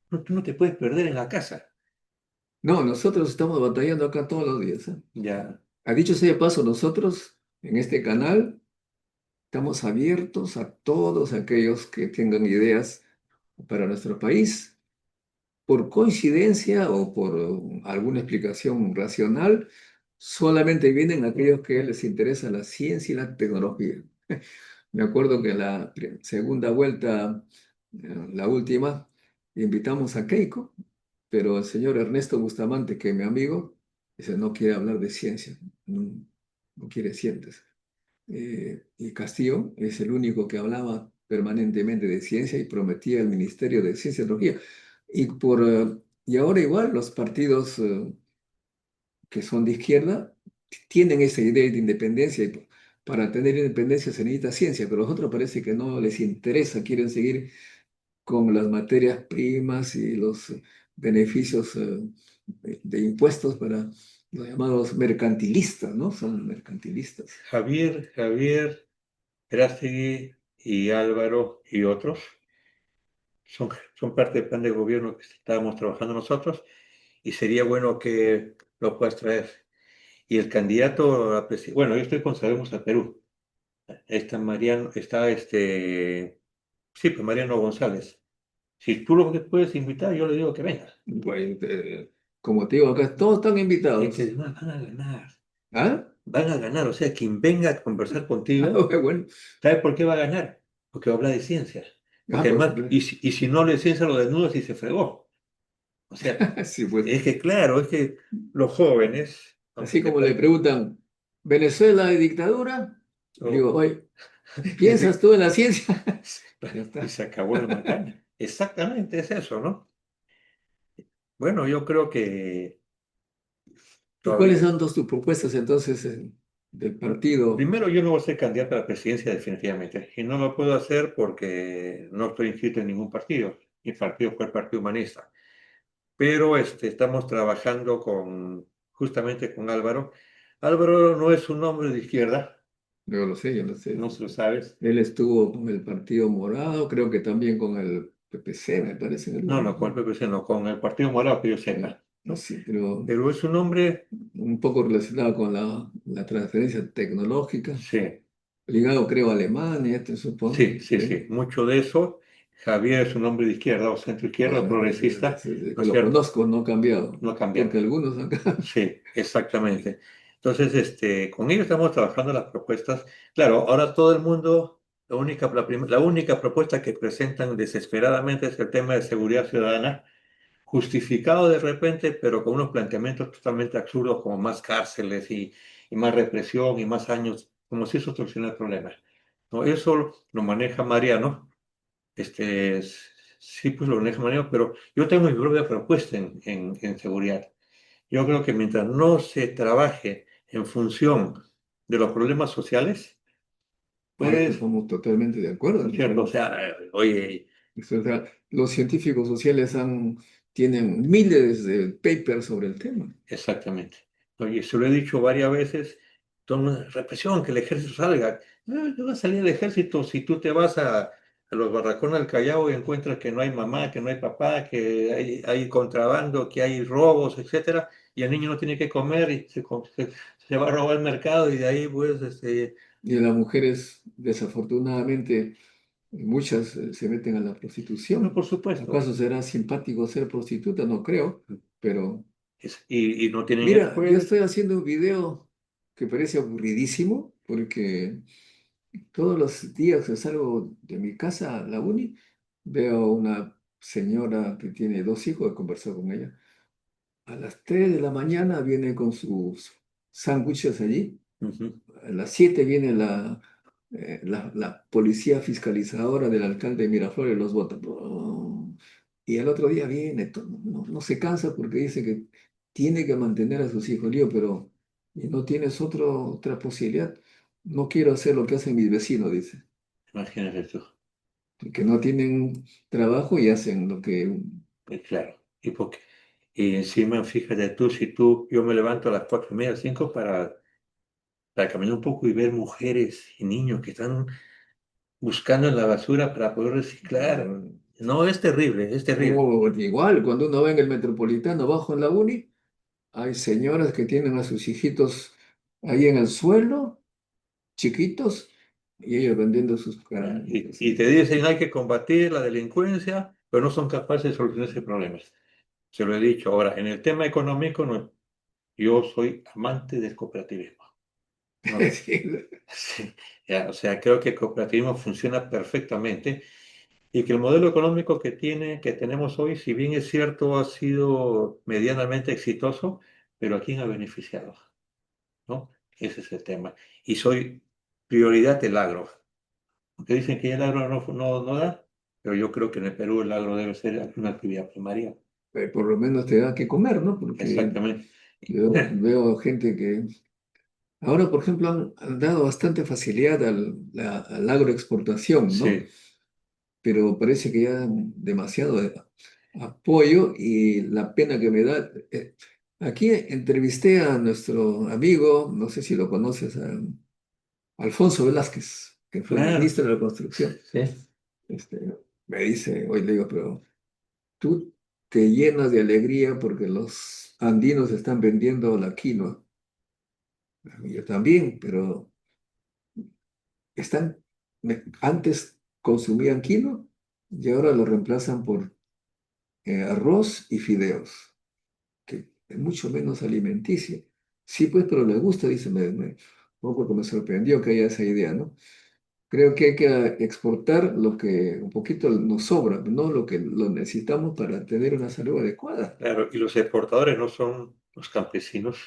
No, tú no te puedes perder en la casa. No, nosotros estamos batallando acá todos los días. Ya. Ha dicho sea de paso, nosotros en este canal estamos abiertos a todos aquellos que tengan ideas para nuestro país. Por coincidencia o por alguna explicación racional, solamente vienen aquellos que les interesa la ciencia y la tecnología. Me acuerdo que la segunda vuelta, la última, invitamos a Keiko, pero el señor Ernesto Bustamante, que es mi amigo, dice, no quiere hablar de ciencia, no, no quiere ciencias. Y Castillo es el único que hablaba permanentemente de ciencia y prometía el Ministerio de Ciencia y Tecnología. Y ahora igual los partidos que son de izquierda tienen esa idea de independencia y para tener independencia se necesita ciencia, pero a los otros parece que no les interesa, quieren seguir con las materias primas y los beneficios de impuestos para los llamados mercantilistas, ¿no? Son mercantilistas. Javier, Erastegui y Álvaro y otros son parte del plan de gobierno que estábamos trabajando nosotros y sería bueno que lo puedas traer. Y el candidato a presidente, bueno, yo estoy con Sabemos a Perú. Está Mariano, sí, pues Mariano González. Si tú lo que puedes invitar, yo le digo que venga. Bueno, como te digo, acá todos están Es que invitados. además van a ganar. ¿Ah? Van a ganar, o sea, quien venga a conversar contigo, Bueno, ¿sabe por qué va a ganar? Porque va a hablar de ciencias. Porque por además, supuesto. y si no habla de ciencia, lo desnudas y se fregó. O sea, Sí, pues. es que claro, es que los jóvenes, aunque Así te como le parezca, preguntan, ¿Venezuela de dictadura? Le digo, oye, ¿piensas tú en la ciencia? Ya y está. se acabó la macana. Exactamente, es eso, ¿no? Bueno, yo creo que ¿Y cuáles todavía. son tus propuestas entonces del partido? Primero, yo no voy a ser candidato a la presidencia definitivamente. Y no lo puedo hacer porque no estoy inscrito en ningún partido. Mi partido fue el Partido Humanista. Pero estamos trabajando justamente con Álvaro. Álvaro no es un hombre de izquierda, Yo lo sé. no se lo sabes. Él estuvo con el Partido Morado, creo que también con el PPC, me parece. No, no, con el PPC, no, con el Partido Morado que yo sepa, ¿no? Sí, pero Pero es un hombre, un poco relacionado con la transferencia tecnológica, sí, ligado creo a Alemania, te supongo. sí, sí, sí, mucho de eso. Javier es un hombre de izquierda o centro izquierda o Bueno, progresista, desde ¿no que es lo cierto? conozco no ha cambiado, No ha porque cambiado. algunos han cambiado. Sí, exactamente. Entonces, con ellos estamos trabajando las propuestas. Claro, ahora todo el mundo, la única propuesta que presentan desesperadamente es el tema de seguridad ciudadana, justificado de repente, pero con unos planteamientos totalmente absurdos, como más cárceles y más represión y más años, como si eso solucionara el problema. No, eso lo maneja Mariano, sí, pues lo maneja Mariano, pero yo tengo mi propia propuesta en seguridad. Yo creo que mientras no se trabaje en función de los problemas sociales, pues, Estamos totalmente de acuerdo. ¿no es cierto? O sea, oye, O sea, los científicos sociales tienen miles de papers sobre el tema. exactamente. Oye, se lo he dicho varias veces, toma represión, que el ejército salga. No va a salir el ejército si tú te vas a los barracones del Callao y encuentras que no hay mamá, que no hay papá, que hay contrabando, que hay robos, etcétera, y el niño no tiene que comer y se va a robar el mercado y de ahí, pues, Y las mujeres, desafortunadamente, muchas se meten a la no, prostitución. por supuesto. ¿Acaso será simpático ser prostituta? No creo. pero Y no tienen mira, yo escuela. estoy haciendo un video que parece aburridísimo porque todos los días que salgo de mi casa a la uni, veo una señora que tiene dos hijos, he conversado con ella. A las 3 de la mañana viene con sus sándwiches allí. Ujú. A las 7 viene la policía fiscalizadora del alcalde de Miraflores, los bota. Y el otro día viene, no se cansa porque dice que tiene que mantener a sus hijos. Le digo, pero ¿y no tienes otra posibilidad? No quiero hacer lo que hacen mis vecinos, dice, Imagínate tú. que no tienen trabajo y hacen lo que... Claro. Y encima, fíjate tú, si yo me levanto a las 4:30, 5 para caminar un poco y ver mujeres y niños que están buscando en la basura para poder reciclar. No, es terrible, es terrible. O igual, cuando uno va en el metropolitano, bajo en la uni, hay señoras que tienen a sus hijitos ahí en el suelo, chiquitos, y ellos vendiendo sus caramelitos. Y te dicen hay que combatir la delincuencia, pero no son capaces de solucionar ese problema. Se lo he dicho. Ahora, en el tema económico, no, yo soy amante del cooperativismo. No, Sí, sí, ya, o sea, creo que el cooperativismo funciona perfectamente y que el modelo económico que tenemos hoy, si bien es cierto, ha sido medianamente exitoso, pero ¿a quién ha beneficiado? ¿No? Ese es el tema. Y soy prioridad del agro. Porque dicen que el agro no da, pero yo creo que en el Perú el agro debe ser una actividad primaria. por lo menos te da que comer, ¿no? Porque Exactamente. yo veo gente que... Ahora, por ejemplo, han dado bastante facilidad al agroexportación, ¿no? Sí, Pero parece que ya demasiado apoyo y la pena que me da. Aquí entrevisté a nuestro amigo, no sé si lo conoces, a Alfonso Velázquez, que fue claro. ministro de la Construcción. Sí, Este, me dice, hoy le digo, pero tú te llenas de alegría porque los andinos están vendiendo la quinoa. Yo también, pero están, antes consumían quinoa y ahora lo reemplazan por arroz y fideos, que es mucho menos alimenticio. Sí, pues, pero le gusta, dice, un poco que me sorprendió que haya esa idea, ¿no? Creo que hay que exportar lo que un poquito nos sobra, no lo que lo necesitamos para tener una salud adecuada. claro. Y los exportadores no son los campesinos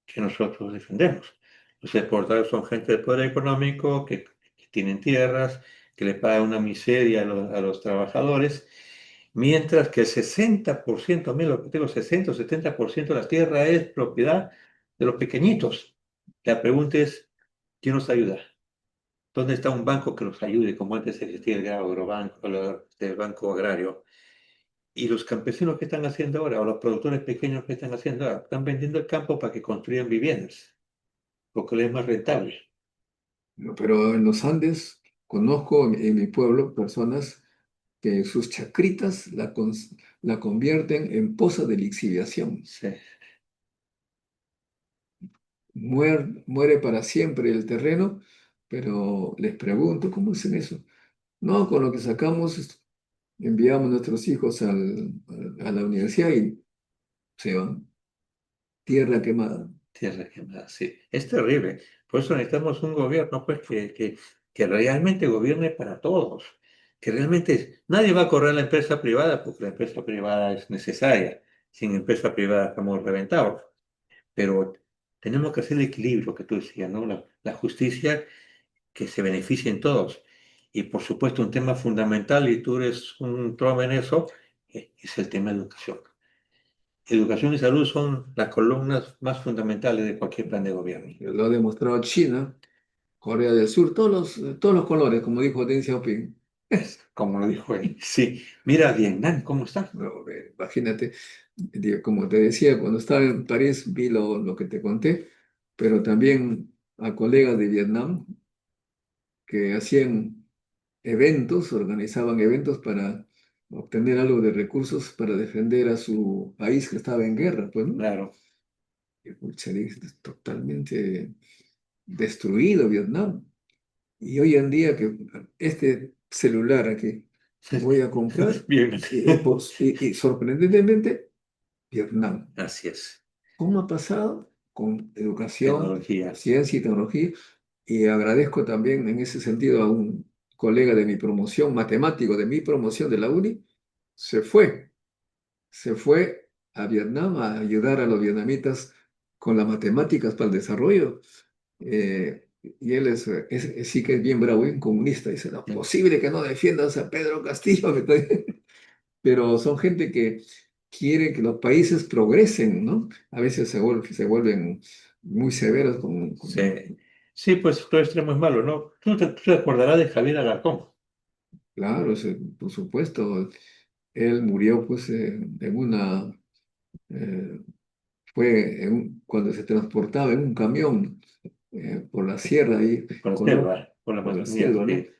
que nosotros defendemos. Los exportadores son gente de poder económico que tienen tierras, que le pagan una miseria a los trabajadores, mientras que el 60%, mira lo que tengo, 60 o 70% de la tierra es propiedad de los pequeñitos. La pregunta es, ¿quién nos ayuda? ¿Dónde está un banco que los ayude, como antes existía el Agrobanco, el Banco Agrario? Y los campesinos que están haciendo ahora, o los productores pequeños que están haciendo ahora, están vendiendo el campo para que construyan viviendas, porque les es más rentable. ¿No? Pero en los Andes conozco en mi pueblo personas que sus chacritas la convierten en poza de lixiviación. Sí, Muere para siempre el terreno, pero les pregunto, ¿cómo hacen eso? No, con lo que sacamos, enviamos a nuestros hijos a la universidad y se van. Tierra quemada. tierra quemada, sí. Es terrible. Por eso necesitamos un gobierno pues, que realmente gobierne para todos. Que realmente nadie va a correr a la empresa privada porque la empresa privada es necesaria. Sin empresa privada estamos reventados. Pero tenemos que hacer el equilibrio que tú decías, ¿no? La justicia que se beneficien todos. Y por supuesto, un tema fundamental, y tú eres un trome en eso, es el tema de educación. Educación y salud son las columnas más fundamentales de cualquier plan de gobierno. Lo ha demostrado China, Corea del Sur, todos los colores, como dijo Deng Xiaoping. Es como lo dijo él. Sí, mira Vietnam, ¿cómo está? No, imagínate, como te decía, cuando estaba en París vi lo que te conté, pero también a colegas de Vietnam que hacían eventos, organizaban eventos para obtener algo de recursos para defender a su país que estaba en guerra, pues, ¿no? Claro. Y, pucha, totalmente destruido Vietnam. Y hoy en día que este celular aquí voy a comprar Bien. y sorprendentemente Vietnam. Así es. ¿Cómo ha pasado? Con educación, Tecnología. ciencia y tecnología. Y agradezco también en ese sentido a un colega de mi promoción, matemático de mi promoción de la UNI, se fue, se fue a Vietnam a ayudar a los vietnamitas con las matemáticas para el desarrollo. Y él sí que es bien bravo, bien comunista. Dice, no, posible que no defiendas a Pedro Castillo. Pero son gente que quiere que los países progresen, ¿no? A veces se vuelven muy severos Sí. Sí, pues todo extremo es malo, ¿no? Tú te acordarás de Javier Alarcón. claro, por supuesto. Él murió pues eh, cuando se transportaba en un camión por la sierra ahí, Por la selva, por la por la Amazonía, selva, ¿no? sí.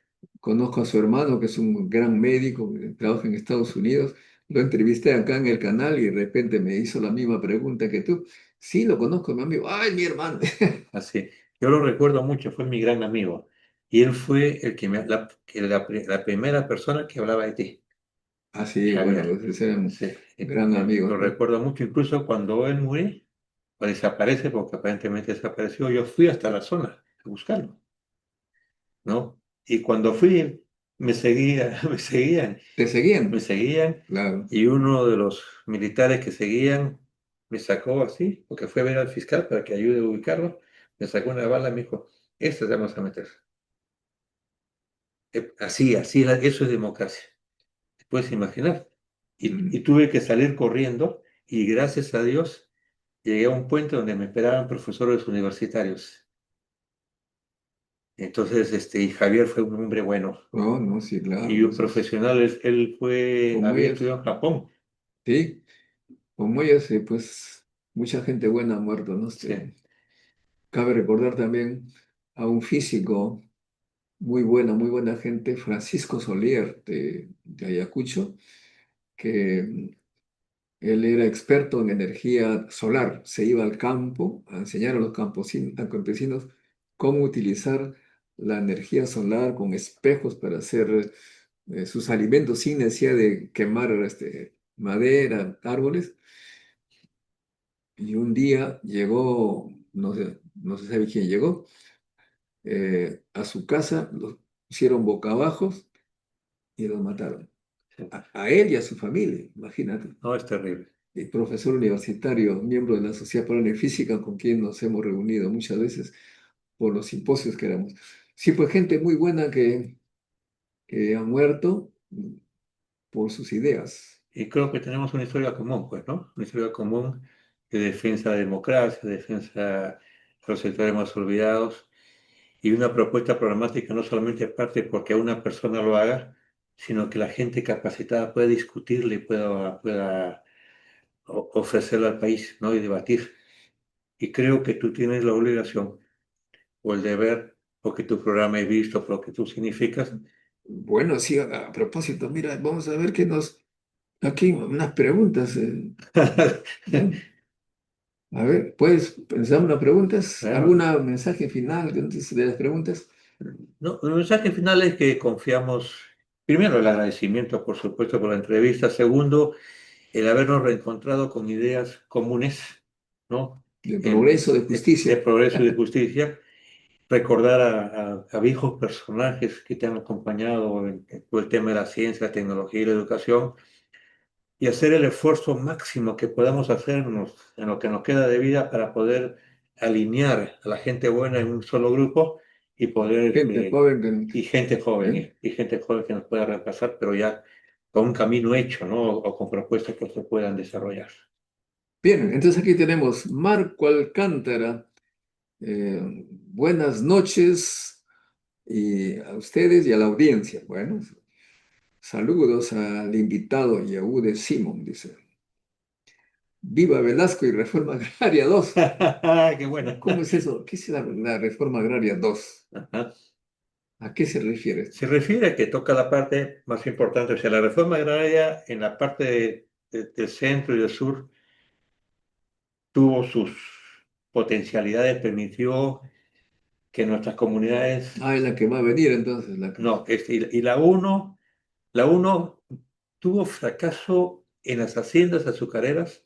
Conozco a su hermano, que es un gran médico, que trabaja en Estados Unidos. Lo entrevisté acá en el canal y de repente me hizo la misma pregunta que tú. Sí, lo conozco, mi amigo. ¡Ay, mi hermano! Así. Yo lo recuerdo mucho, fue mi gran amigo. Y él fue el la primera persona que hablaba de ti, Así, bueno, Javier. pues eran Sí. gran amigos, Lo pues. recuerdo mucho, incluso cuando él murió, o desaparece, porque aparentemente desapareció, yo fui hasta la zona a buscarlo, ¿no? Y cuando fui, me seguían, ¿Te me seguían? seguían, Claro. y uno de los militares que seguían me sacó así, porque fue a ver al fiscal para que ayude a ubicarlo, me sacó una bala y me dijo, esta te vamos a meter. Así, eso es democracia, te puedes imaginar. Y Mm. tuve que salir corriendo y gracias a Dios llegué a un puente donde me esperaban profesores universitarios. Entonces, y Javier fue un hombre bueno No, no, sí, y claro. un profesional. Él Como había ellos, estudiado en Japón. sí, como ellos, pues mucha gente buena ha muerto, ¿no? Sí, Cabe recordar también a un físico muy buena gente, Francisco Solier de Ayacucho, que él era experto en energía solar. Se iba al campo a enseñar a los a campesinos cómo utilizar la energía solar con espejos para hacer sus alimentos sin necesidad de quemar madera, árboles. Y un día llegó, no se sabe quién llegó, a su casa, los hicieron boca abajo y los mataron. sí. A él y a su familia, imagínate. No, es terrible. Profesor universitario, miembro de la Sociedad Peruana de Física, con quien nos hemos reunido muchas veces por los simposios que éramos. Sí, pues gente muy buena que ha muerto por sus ideas. Y creo que tenemos una historia común, pues, ¿no? Una historia común de defensa de la democracia, de defensa de los sectores más olvidados y una propuesta programática no solamente parte porque una persona lo haga, sino que la gente capacitada pueda discutirle y pueda ofrecerlo al país, ¿no? Y debatir. Y creo que tú tienes la obligación o el deber, porque tu programa he visto, por lo que tú significas. Bueno, sí, a propósito, mira, vamos a ver qué aquí unas preguntas. ¿No? A ver, ¿puedes pensar unas preguntas? Claro. ¿Alguna mensaje final antes de las preguntas? No, el mensaje final es que confiamos, primero, el agradecimiento, por supuesto, por la entrevista. Segundo, el habernos reencontrado con ideas comunes, ¿no? De progreso, de De justicia. progreso y de justicia. Recordar a viejos personajes que te han acompañado en todo el tema de la ciencia, la tecnología y la educación y hacer el esfuerzo máximo que podamos hacernos en lo que nos queda de vida para poder alinear a la gente buena en un solo grupo y poder, Gente joven ¿eh? y gente joven que nos pueda reemplazar, pero ya con un camino hecho, ¿no? O con propuestas que se puedan desarrollar. Bien, entonces aquí tenemos Marco Alcántara. Buenas noches y a ustedes y a la audiencia. Bueno, saludos al invitado Yahude Simón, dice. Viva Velasco y Reforma Agraria 2. Qué bueno. ¿Cómo es eso? ¿Qué es la Reforma Agraria 2? Ajá. ¿A qué se refiere esto? Se refiere a que toca la parte más importante, o sea, la reforma agraria en la parte del centro y del sur tuvo sus potencialidades, permitió que nuestras comunidades, Ah, es la que va a venir entonces. no, y la uno tuvo fracaso en las haciendas azucareras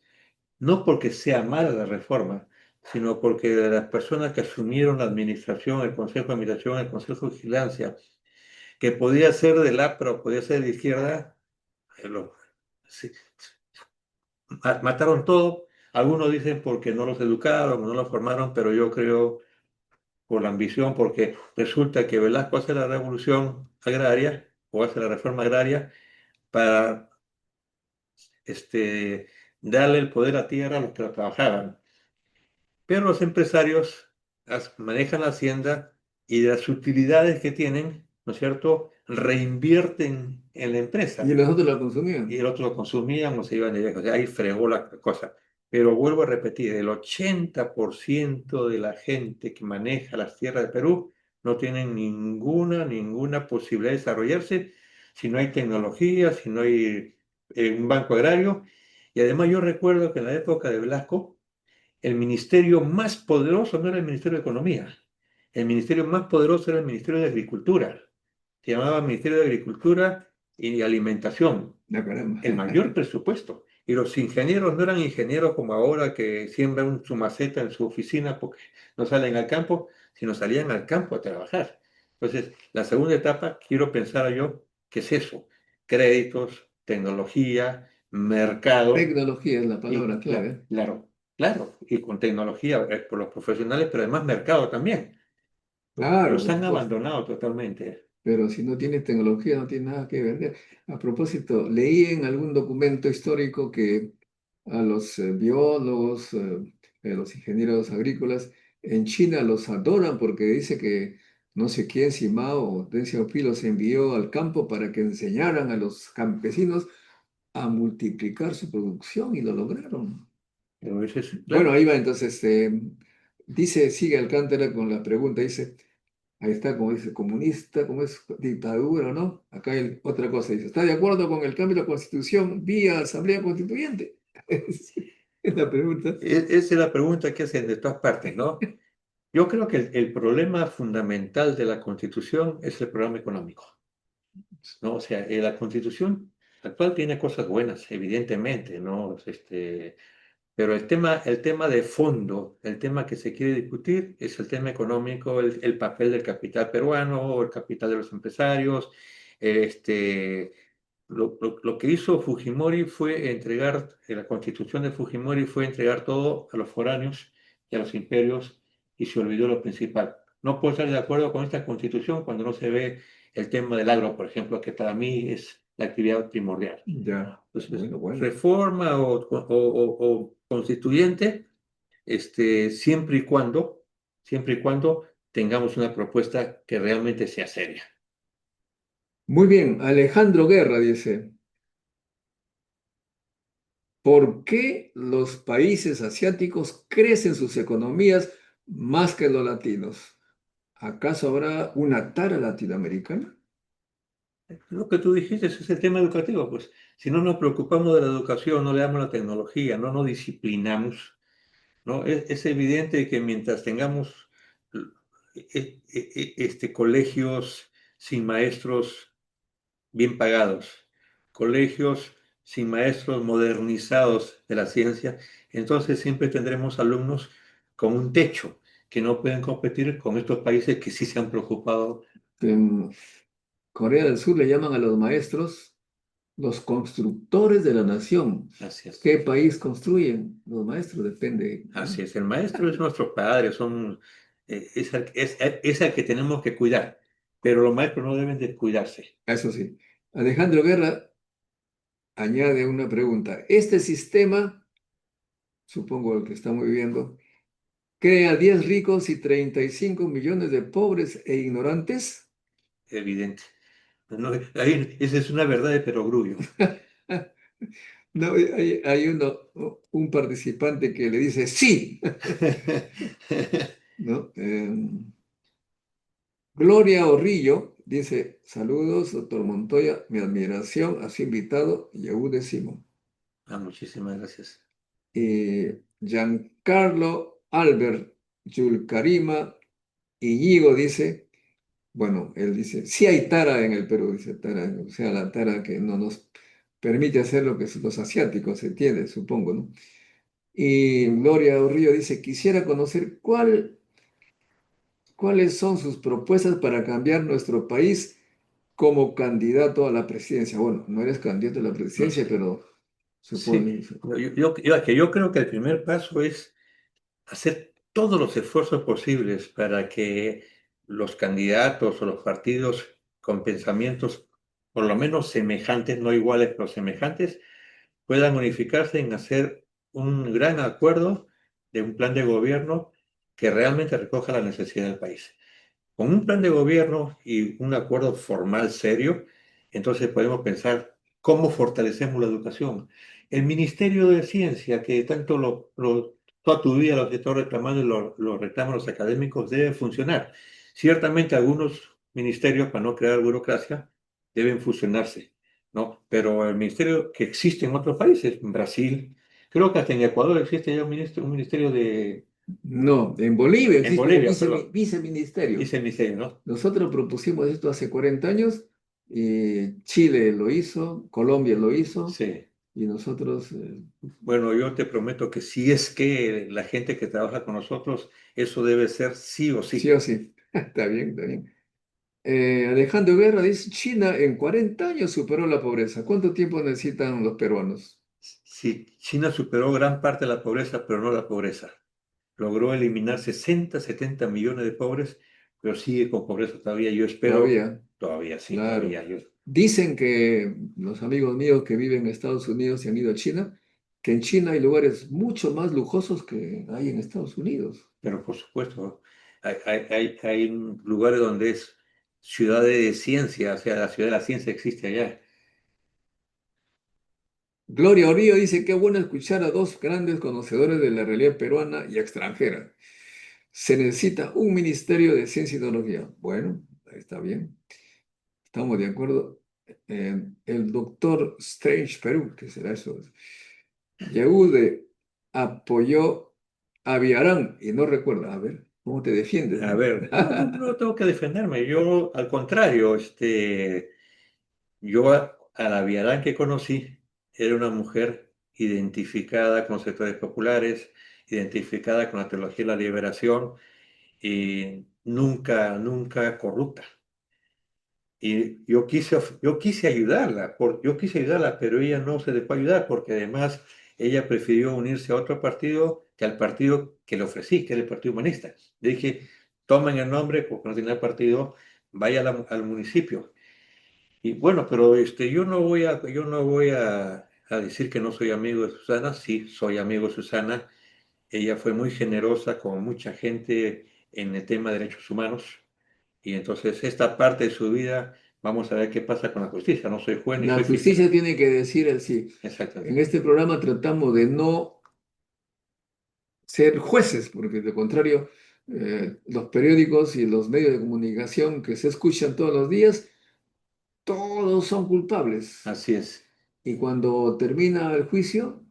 no porque sea mala la reforma, sino porque de las personas que asumieron la administración, el Consejo de Administración, el Consejo de Vigilancia, que podía ser del APRA o podía ser de izquierda, sí, mataron todo. Algunos dicen porque no los educaron, no los formaron, pero yo creo por la ambición, porque resulta que Velasco hace la revolución agraria o hace la reforma agraria para darle el poder a tierra a los que la trabajaban. Pero los empresarios manejan la hacienda y de las utilidades que tienen, ¿no es cierto?, reinvierten en la empresa. Y los otros la Y consumían. el otro lo consumían o se iban de viaje. O sea, ahí fregó la cosa. Pero vuelvo a repetir, el 80% de la gente que maneja las tierras de Perú no tienen ninguna posibilidad de desarrollarse si no hay tecnología, si no hay un banco agrario. Y además yo recuerdo que en la época de Velasco, el ministerio más poderoso no era el Ministerio de Economía. El ministerio más poderoso era el Ministerio de Agricultura. Se llamaba Ministerio de Agricultura y Alimentación. La caramba. El mayor presupuesto. Y los ingenieros no eran ingenieros como ahora que siembran su maceta en su oficina porque no salen al campo, sino salían al campo a trabajar. Entonces, la segunda etapa, quiero pensar yo, que es eso, créditos, tecnología, mercado, Tecnología es la y palabra clave. claro, y con tecnología por los profesionales, pero además mercado también. Claro, Los por han supuesto. abandonado totalmente. Pero si no tienes tecnología, no tienes nada que vender. A propósito, leí en algún documento histórico que a los biólogos, los ingenieros agrícolas, en China los adoran porque dice que no sé quién, si Mao o Deng Xiaoping los envió al campo para que enseñaran a los campesinos a multiplicar su producción y lo lograron. Pero ese es, Bueno, claro, ahí va entonces, dice, sigue Alcántara con la pregunta, dice, ahí está, como dice, comunista, como es dictadura, ¿no? Acá hay otra cosa, dice, ¿está de acuerdo con el cambio de la Constitución vía Asamblea Constituyente? Es la pregunta. esa es la pregunta que hacen de todas partes, ¿no? Yo creo que el problema fundamental de la Constitución es el problema económico, ¿no? O sea, la Constitución actual tiene cosas buenas, evidentemente, ¿no? Pero el tema de fondo, el tema que se quiere discutir es el tema económico, el papel del capital peruano, el capital de los empresarios. Lo que hizo Fujimori fue entregar, la constitución de Fujimori fue entregar todo a los foráneos y a los imperios y se olvidó lo principal. No puedo estar de acuerdo con esta constitución cuando no se ve el tema del agro, por ejemplo, que para mí es la actividad primordial. Ya, Entonces, bueno. reforma o constituyente, siempre y cuando tengamos una propuesta que realmente sea seria. Muy bien, Alejandro Guerra dice, ¿por qué los países asiáticos crecen sus economías más que los latinos? ¿Acaso habrá una tara latinoamericana? Lo que tú dijiste es el tema educativo, pues si no nos preocupamos de la educación, no le damos la tecnología, no nos disciplinamos, ¿no? Es evidente que mientras tengamos colegios sin maestros bien pagados, colegios sin maestros modernizados de la ciencia, entonces siempre tendremos alumnos con un techo que no pueden competir con estos países que sí se han preocupado. En Corea del Sur le llaman a los maestros los constructores de la nación. Así es. ¿Qué país construyen? Los maestros, depende. Así es, el maestro es nuestro padre, es el que tenemos que cuidar, pero los maestros no deben de cuidarse. Eso sí. Alejandro Guerra añade una pregunta. ¿Este sistema, supongo el que estamos viviendo, crea 10 ricos y 35 millones de pobres e ignorantes? Evidente. No, esa es una verdad de perogrullo. No, hay un participante que le dice sí, ¿no? Gloria Orrillo dice, saludos, doctor Montoya, mi admiración a su invitado, Yehud Simón. Muchísimas gracias. Giancarlo Albert Yulcarima Iñigo dice, bueno, él dice, sí hay tara en el Perú, dice tara, o sea, la tara que no nos permite hacer lo que los asiáticos se entiende, supongo, ¿no? Y Gloria Urrillo dice, quisiera conocer cuáles son sus propuestas para cambiar nuestro país como candidato a la presidencia. Bueno, no eres candidato a la No presidencia, sé. pero Sí, supongo. yo creo que el primer paso es hacer todos los esfuerzos posibles para que los candidatos o los partidos con pensamientos por lo menos semejantes, no iguales, pero semejantes, puedan unificarse en hacer un gran acuerdo de un plan de gobierno que realmente recoja la necesidad del país. Con un plan de gobierno y un acuerdo formal serio, entonces podemos pensar cómo fortalecemos la educación. El Ministerio de Ciencia, que tanto toda tu vida lo que está reclamando y lo reclaman los académicos, debe funcionar. Ciertamente algunos ministerios, para no crear burocracia, deben fusionarse, ¿no? Pero el ministerio que existe en otros países, en Brasil, creo que hasta en Ecuador existe ya un ministerio de... No, en Bolivia En existe un Bolivia, perdón, viceministerio. dice el ministerio, ¿no? Nosotros propusimos esto hace 40 años, y Chile lo hizo, Colombia lo hizo, Sí. y nosotros, Bueno, yo te prometo que si es que la gente que trabaja con nosotros, eso debe ser sí o sí sí. o sí. Está bien, está bien. Alejandro Guerra dice, China en 40 años superó la pobreza. ¿Cuánto tiempo necesitan los peruanos? Sí, China superó gran parte de la pobreza, pero no la pobreza. Logró eliminar 60, 70 millones de pobres, pero sigue con pobreza todavía. Yo espero, Todavía, todavía sí, claro. todavía yo. Dicen que los amigos míos que viven en Estados Unidos y han ido a China, que en China hay lugares mucho más lujosos que hay en Estados Unidos. Pero por supuesto, hay lugares donde es ciudad de ciencia, o sea, la ciudad de la ciencia existe allá. Gloria Orillo dice, qué bueno escuchar a dos grandes conocedores de la realidad peruana y extranjera. Se necesita un ministerio de ciencia y tecnología. Bueno, está bien, estamos de acuerdo. El doctor Strange Perú, ¿qué será eso? Yehude apoyó a Villarán y no recuerda. A ver, ¿cómo te defiendes? A ver, no tengo que defenderme. Yo, al contrario, yo a la Viadán que conocí era una mujer identificada con sectores populares, identificada con la teología de la liberación y nunca corrupta. Y yo quise ayudarla, pero ella no se dejó ayudar porque además ella prefirió unirse a otro partido que al partido que le ofrecí, que era el Partido Humanista. Le dije, tomen el nombre, porque no tiene partido, vaya al municipio. Y bueno, pero yo no voy a decir que no soy amigo de Susana. Sí, soy amigo de Susana. Ella fue muy generosa con mucha gente en el tema de derechos humanos. Y entonces esta parte de su vida, vamos a ver qué pasa con la justicia. No soy juez ni La soy justicia fiscal. tiene que decir el sí. En Exactamente. este programa tratamos de no ser jueces, porque de lo contrario, los periódicos y los medios de comunicación que se escuchan todos los días, todos son culpables. Así es. Y cuando termina el juicio,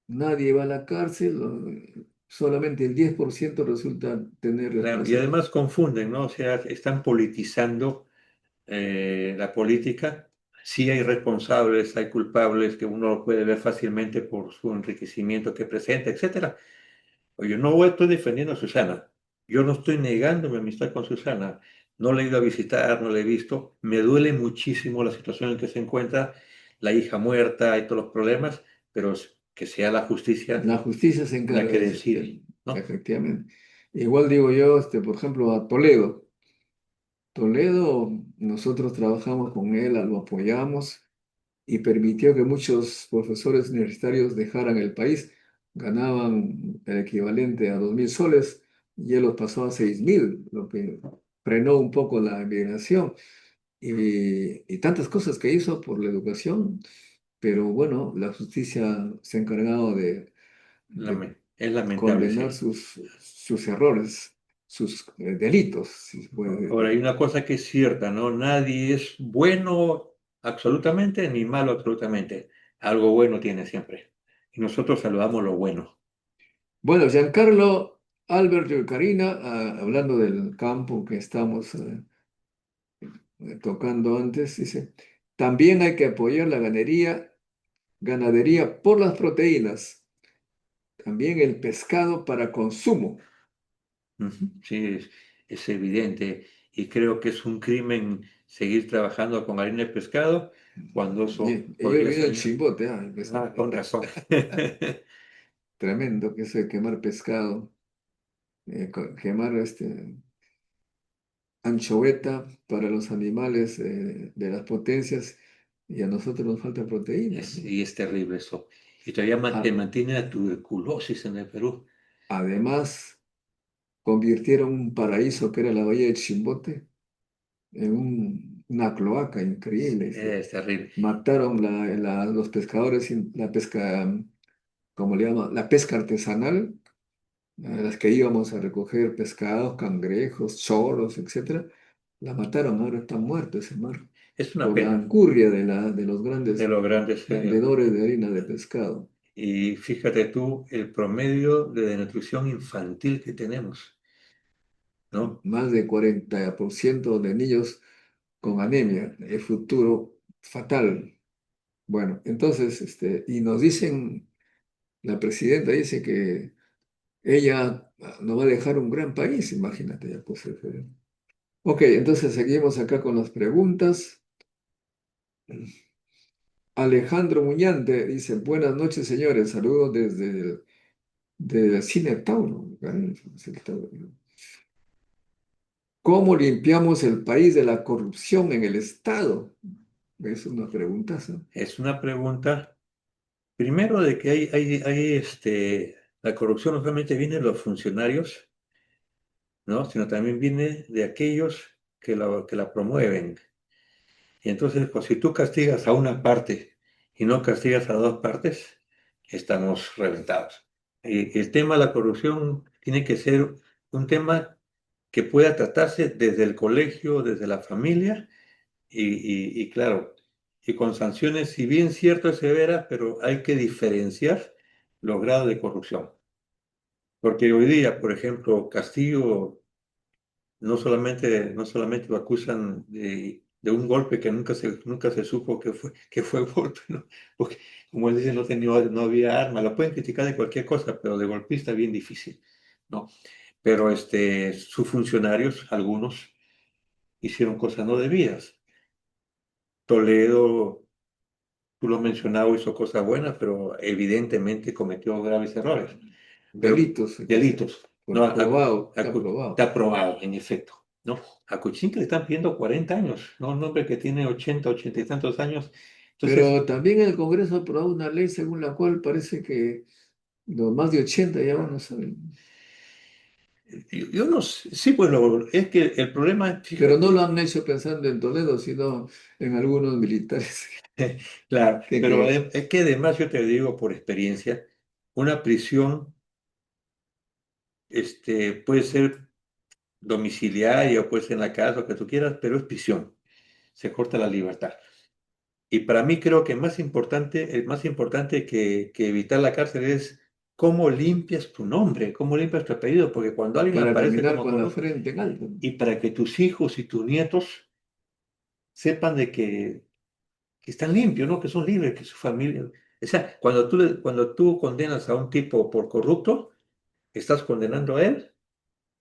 nadie va a la cárcel, solamente el 10% resulta tener Claro, y responsabilidad. además confunden, ¿no? O sea, están politizando la política. Sí hay responsables, hay culpables que uno lo puede ver fácilmente por su enriquecimiento que presenta, etcétera. Oye, no estoy defendiendo a Susana. Yo no estoy negando mi amistad con Susana. No la he ido a visitar, no la he visto. Me duele muchísimo la situación en que se encuentra, la hija muerta y todos los problemas, pero que sea la justicia La justicia se la encarga que de eso, decide, ¿no? efectivamente. Igual digo yo, por ejemplo, a Toledo. Toledo, nosotros trabajamos con él, lo apoyamos y permitió que muchos profesores universitarios dejaran el país. Ganaban el equivalente a 2.000 soles y él los pasó a 6.000, lo que frenó un poco la emigración y tantas cosas que hizo por la educación. Pero bueno, la justicia se ha encargado de Es lamentable, condenar sí. sus errores, sus delitos, si se puede Ahora, hay decir. una cosa que es cierta, ¿no? Nadie es bueno absolutamente ni malo absolutamente. Algo bueno tiene siempre. Y nosotros saludamos lo bueno. Bueno, Giancarlo, Alberto y Karina, hablando del campo que estamos tocando antes, dice, también hay que apoyar la ganadería por las proteínas. también el pescado para consumo. Ujú. Sí, es evidente. Y creo que es un crimen seguir trabajando con harina de pescado cuando eso Ellos podría vienen ser... el chimbote, pues, Ah, con razón. tremendo que eso de quemar pescado, quemar anchoveta para los animales de las potencias y a nosotros nos falta proteína, ¿no? Y es terrible eso. Y todavía te A- mantiene la tuberculosis en el Perú. Además, convirtieron un paraíso que era la bahía de Chimbote en una cloaca increíble. Es terrible. Mataron los pescadores, la pesca, ¿cómo le llaman? La pesca artesanal, a las que íbamos a recoger pescados, cangrejos, choros, etcétera. La mataron, ahora está muerto ese mar Es una por la pena angurria de los de grandes los grandes. vendedores de harina de pescado. Y fíjate tú el promedio de desnutrición infantil que tenemos, ¿no? Más de 40% de niños con anemia, el futuro fatal. Bueno, entonces, y nos dicen, la presidenta dice que ella nos va a dejar un gran país, imagínate ya, pues. Ok, entonces seguimos acá con las preguntas. Alejandro Muñante dice, buenas noches, señores, saludos desde Cine Tauro. Es el Tauro, ¿no? ¿Cómo limpiamos el país de la corrupción en el Estado? Es una pregunta, ¿no? Es una pregunta, primero, de que la corrupción no solamente viene de los funcionarios, ¿no? Sino también viene de aquellos que la promueven. Y entonces, pues si tú castigas a una parte y no castigas a dos partes, estamos reventados. Y el tema de la corrupción tiene que ser un tema que pueda tratarse desde el colegio, desde la familia y claro, y con sanciones, si bien cierto es severa, pero hay que diferenciar los grados de corrupción. Porque hoy día, por ejemplo, Castillo no solamente lo acusan de un golpe que nunca se supo que fue golpe, ¿no? Porque, como él dice, no había arma. Lo pueden criticar de cualquier cosa, pero de golpista bien difícil, ¿no? Pero sus funcionarios, algunos, hicieron cosas no debidas. Toledo, tú lo mencionabas, hizo cosas buenas, pero evidentemente cometió graves errores. Pero Delitos, delitos. No, probado, está probado. está probado, en efecto. ¿No? A Kuczynski le están pidiendo 40 años, ¿no? Un hombre que tiene 80 y tantos años. Entonces, Pero también el Congreso ha aprobado una ley según la cual parece que los más de 80 ya van a saber. yo no sé, sí, bueno, es que el problema, Pero no fíjate, lo han hecho pensando en Toledo, sino en algunos militares claro, pero que es que además yo te digo por experiencia, una prisión puede ser domiciliaria o puede ser en la casa, lo que tú quieras, pero es prisión, se corta la libertad. Y para mí creo que más importante que evitar la cárcel es cómo limpias tu nombre, cómo limpias tu apellido, porque cuando alguien para aparece terminar como con la corrupto, frente en alto. y para que tus hijos y tus nietos sepan de que están limpios, ¿no? Que son libres, que su familia... O sea, cuando tú condenas a un tipo por corrupto, estás condenando a él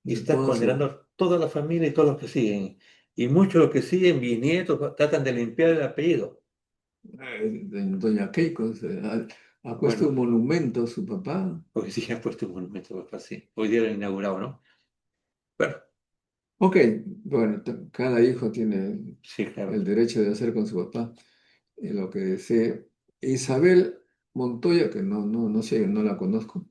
y De estás todo condenando su, a toda la familia y todos los que siguen. Y muchos de los que siguen, bisnietos, tratan de limpiar el apellido. doña Keiko ha puesto Bueno, un monumento a su papá. porque sí han puesto un monumento, papá, sí. Hoy día lo han inaugurado, ¿no? Bueno, Ok, bueno, cada hijo tiene sí, claro. el derecho de hacer con su papá lo que desee. Isabel Montoya, que no sé, no la conozco,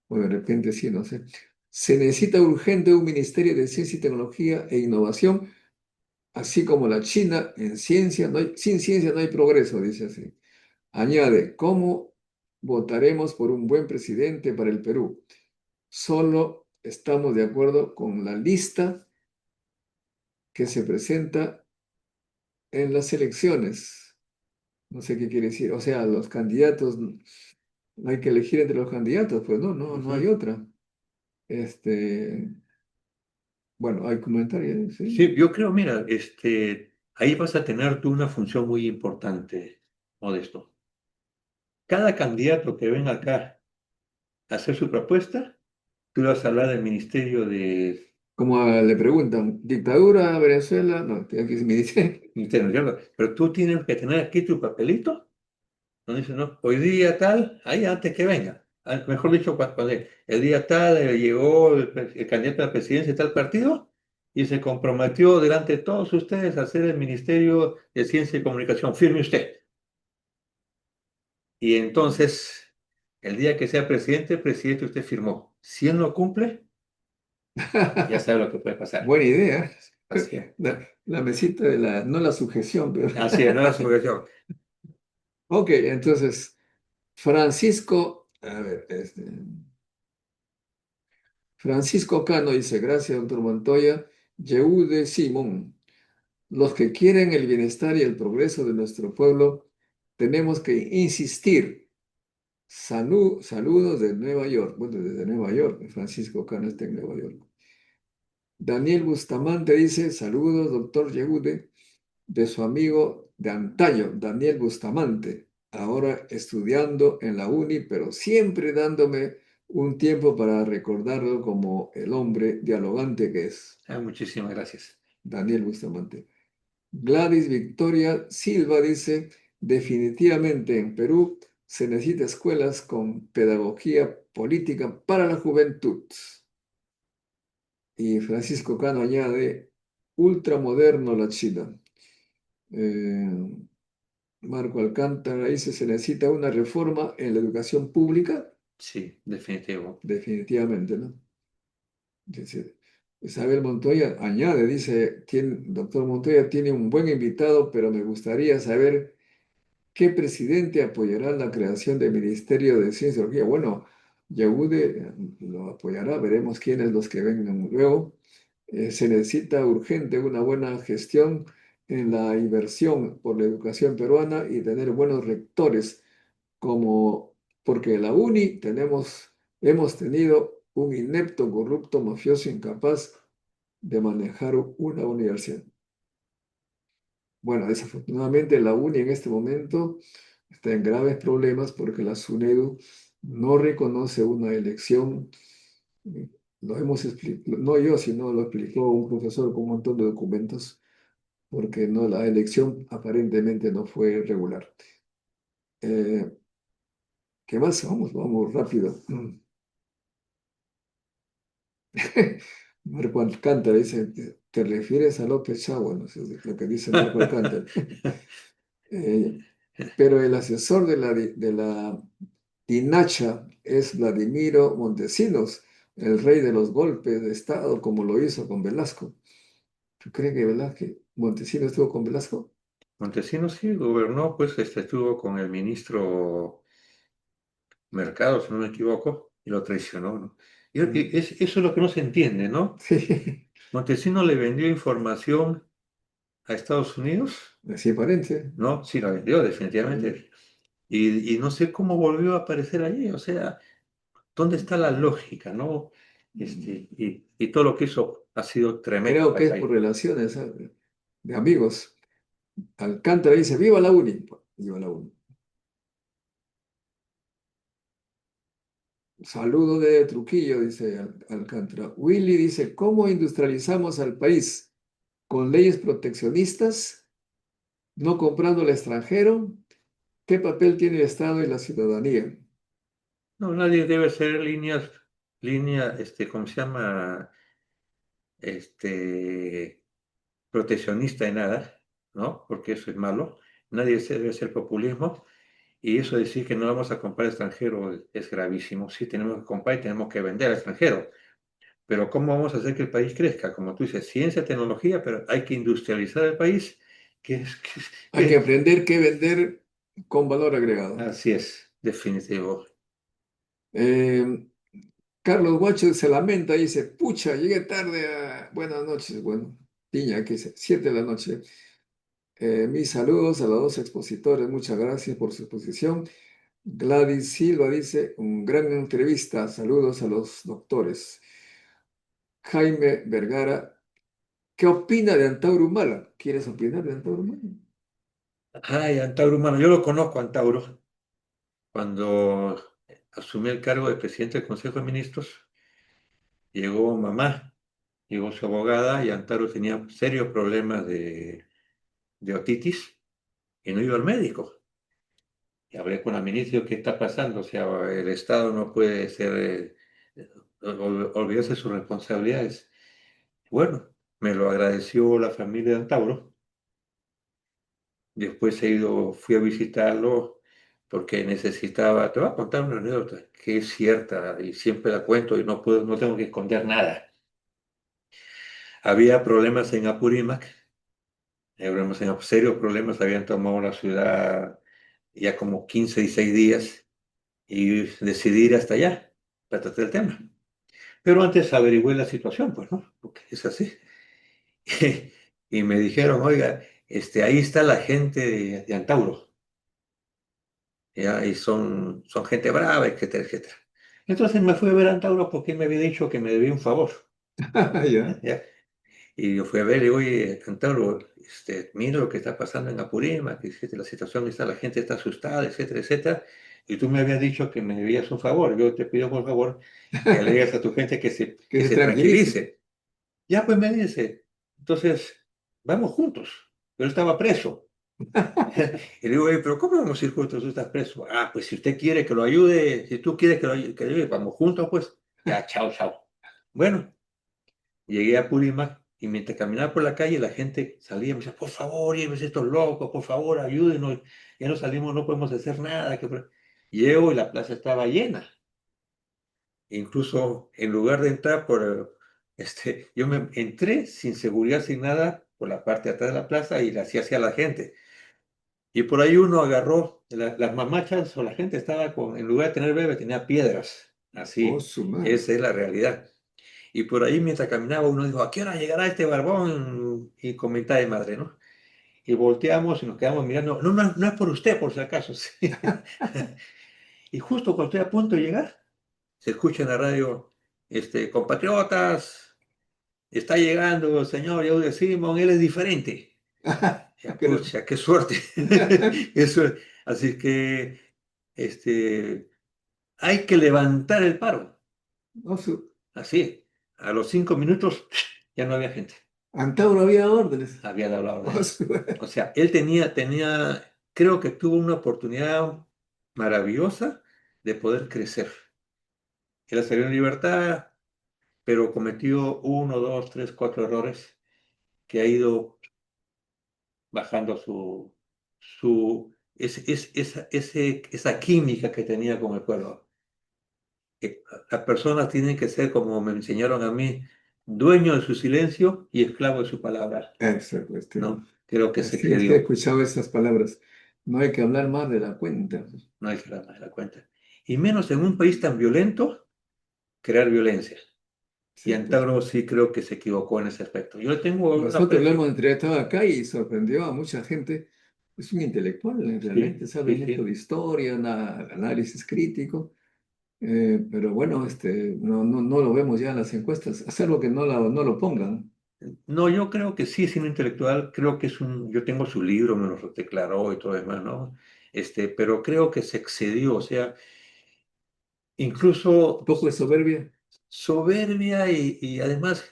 o de repente sí, no sé. Se necesita urgente un Ministerio de Ciencia y Tecnología e Innovación, así como la China, en ciencia, sin ciencia no hay progreso, dice así. Añade, ¿cómo votaremos por un buen presidente para el Perú? Solo estamos de acuerdo con la lista que se presenta en las elecciones. No sé qué quiere decir. O sea, los candidatos, no hay que elegir entre los candidatos, pues no hay Ujú. otra. Este, bueno, hay comentarios, sí. Sí, yo creo, mira, ahí vas a tener tú una función muy importante, Modesto. Cada candidato que venga acá hacer su propuesta, tú vas a hablar del Ministerio de Como le preguntan, ¿dictadura, Venezuela? No, aquí me dice. Interno, pero tú tienes que tener aquí tu papelito. No dice, no, hoy día tal, ahí antes que venga. Mejor dicho, cuando el día tal llegó el candidato a la presidencia de tal partido y se comprometió delante de todos ustedes a hacer el Ministerio de Ciencia y Comunicación. Firme usted. Y entonces, el día que sea presidente, presidente usted firmó. Si él no cumple, ya sabe lo que puede pasar. Buena idea. Así es. La mesita de la, no la sujeción, pero. Así es, no la sujeción. Ok, entonces, Francisco, a ver, Francisco Cano dice, gracias, doctor Montoya. Yehude Simón, los que quieren el bienestar y el progreso de nuestro pueblo, tenemos que insistir. Saludos de Nueva York. Bueno, desde Nueva York, Francisco Cano está en Nueva York. Daniel Bustamante dice, saludos, doctor Yehude, de su amigo de antaño, Daniel Bustamante, ahora estudiando en la uni, pero siempre dándome un tiempo para recordarlo como el hombre dialogante que es. Muchísimas gracias. Daniel Bustamante. Gladys Victoria Silva dice, definitivamente en Perú se necesita escuelas con pedagogía política para la juventud. Y Francisco Cano añade, ultramoderno la China. Eh, Marco Alcántara dice, se necesita una reforma en la educación pública. Sí, definitivo. Definitivamente, ¿no? Dice, Isabel Montoya añade, dice, doctor Montoya tiene un buen invitado, pero me gustaría saber qué presidente apoyará la creación del Ministerio de Ciencia y Tecnología. Bueno, Yahude lo apoyará, veremos quiénes los que vengan luego. Se necesita urgente una buena gestión en la inversión por la educación peruana y tener buenos rectores, como porque en la UNI hemos tenido un inepto, corrupto, mafioso incapaz de manejar una universidad. Bueno, desafortunadamente la UNI en este momento está en graves problemas porque la SUNEDU no reconoce una elección. Lo hemos explicado, no yo, sino lo explicó un profesor con un montón de documentos, porque no, la elección aparentemente no fue regular. Eh, ¿Qué más? Vamos rápido. Marco Alcántara dice, ¿te refieres a López Chagua? No sé lo que dice Marco Alcántara. Pero el asesor de la Dinacha es Vladimiro Montesinos, el rey de los golpes de Estado, como lo hizo con Velasco. ¿Tú crees que Montesinos estuvo con Velasco? Montesinos sí gobernó, pues estuvo con el ministro Mercado, si no me equivoco, y lo traicionó, ¿no? Eso es lo que no se entiende, ¿no? Sí, Montesinos le vendió información a Estados Unidos, así aparente. ¿no? Sí, la vendió, definitivamente. Y no sé cómo volvió a aparecer allí, o sea, ¿dónde está la lógica, no? Y todo lo que hizo ha sido tremendo Creo para que el es país. por relaciones, de amigos. Alcántara dice, ¡viva la UNI! ¡Viva la UNI! Saludo de Trujillo, dice Alcántara. Willy dice, ¿cómo industrializamos al país? ¿Con leyes proteccionistas? ¿No comprando al extranjero? ¿Qué papel tiene el Estado y la ciudadanía? No, nadie debe ser ¿cómo se llama? Este, proteccionista de nada, ¿no? Porque eso es malo. Nadie debe hacer populismo. Y eso de decir que no vamos a comprar extranjero es gravísimo. Sí, tenemos que comprar y tenemos que vender al extranjero. Pero ¿cómo vamos a hacer que el país crezca? Como tú dices, ciencia, tecnología, pero hay que industrializar el país. Que es, que es- Hay que que- aprender qué vender con valor agregado. Así es, definitivo. Eh, Carlos Guacho se lamenta y dice, pucha, llegué tarde Buenas noches, bueno, piña, que es 7 de la noche. Mis saludos a los dos expositores, muchas gracias por su exposición. Gladys Silva dice, un gran entrevista, saludos a los doctores. Jaime Vergara, ¿qué opina de Antauro Humala? ¿Quieres opinar de Antauro Humala? Ay, Antauro, humano, yo lo conozco, Antauro, cuando asumí el cargo de presidente del Consejo de Ministros, llegó mamá, llegó su abogada y Antaro tenía serios problemas de otitis y no iba al médico. Y hablé con la ministra, ¿qué está pasando? O sea, el Estado no puede ser, olvidarse de sus responsabilidades. Bueno, me lo agradeció la familia de Antauro. Después fui a visitarlo porque necesitaba, te voy a contar una anécdota que es cierta y siempre la cuento y no tengo que esconder nada. Había problemas en Apurímac, serios problemas, habían tomado la ciudad ya como 15 y 6 días y decidí ir hasta allá para tratar el tema. Pero antes averigüé la situación, pues, ¿no? Porque es así. Y me dijeron, oiga, ahí está la gente de Antauro, ¿ya? Y son gente brava, etcétera, etcétera. Entonces me fui a ver a Antauro porque él me había dicho que me debía un favor, Ya. ¿ya? Y yo fui a ver y digo, oye, Antauro, mira lo que está pasando en Apurímac, que la situación está, la gente está asustada, etcétera, etcétera. Y tú me habías dicho que me debías un favor. Yo te pido, por favor, que le digas a tu gente Que que se se tranquilice. tranquilice. Ya, pues me dice, entonces, vamos juntos. Pero estaba preso. Y le digo, "Oye, pero ¿cómo vamos a ir juntos? Tú estás preso. Ah, pues si usted quiere que lo ayude, si tú quieres que lo ayude, vamos juntos, pues. Ya, chao, chao. Bueno, llegué a Purímac y mientras caminaba por la calle, la gente salía y me decía, por favor, llévese estos locos, por favor, ayúdenos. Ya no salimos, no podemos hacer nada. Llego y la plaza estaba llena. Incluso en lugar de entrar yo me entré sin seguridad, sin nada, por la parte de atrás de la plaza y le hacía hacia la gente. Y por ahí uno agarró, las mamachas o la gente estaba en lugar de tener bebé, tenía piedras. Oh, Así, su madre. esa es la realidad. Y por ahí mientras caminaba uno dijo, ¿a qué hora llegará este barbón? Y comentaba de madre, ¿no? Y volteamos y nos quedamos mirando. No, no, no es por usted, por si acaso. Sí. Y justo cuando estoy a punto de llegar, se escucha en la radio, compatriotas, está llegando el señor Eudes Simón, él es diferente. Ya, Creo. pucha, qué suerte. Eso, así que hay que levantar el paro. Oh, Así, a los 5 minutos ya no había gente. Antauro había órdenes. Había dado la Oh, orden. O sea, él creo que tuvo una oportunidad maravillosa de poder crecer. Él salió en libertad, pero cometió uno, dos, tres, cuatro errores que ha ido bajando esa química que tenía con el pueblo. Las personas tienen que ser, como me enseñaron a mí, dueño de su silencio y esclavo de su palabra, esa es la cuestión. ¿no? Creo que se Así es que he excedió, escuchado esas palabras. No hay que hablar más de la cuenta. no hay que dar más de la cuenta. Y menos en un país tan violento, crear violencia. Y Sí, pues. Antauro sí creo que se equivocó en ese aspecto. Yo le tengo un Nosotros lo hemos aprecio. entrevistado acá y sorprendió a mucha gente. Es un intelectual, realmente Sí, sabe sí, mucho de sí. historia, análisis crítico, pero bueno, no lo vemos ya en las encuestas. Hacerlo que no lo pongan. No, yo creo que sí es un intelectual, creo que yo tengo su libro, me lo declaró y todo demás, ¿no? Pero creo que se excedió, o sea, Un incluso poco de soberbia. soberbia y además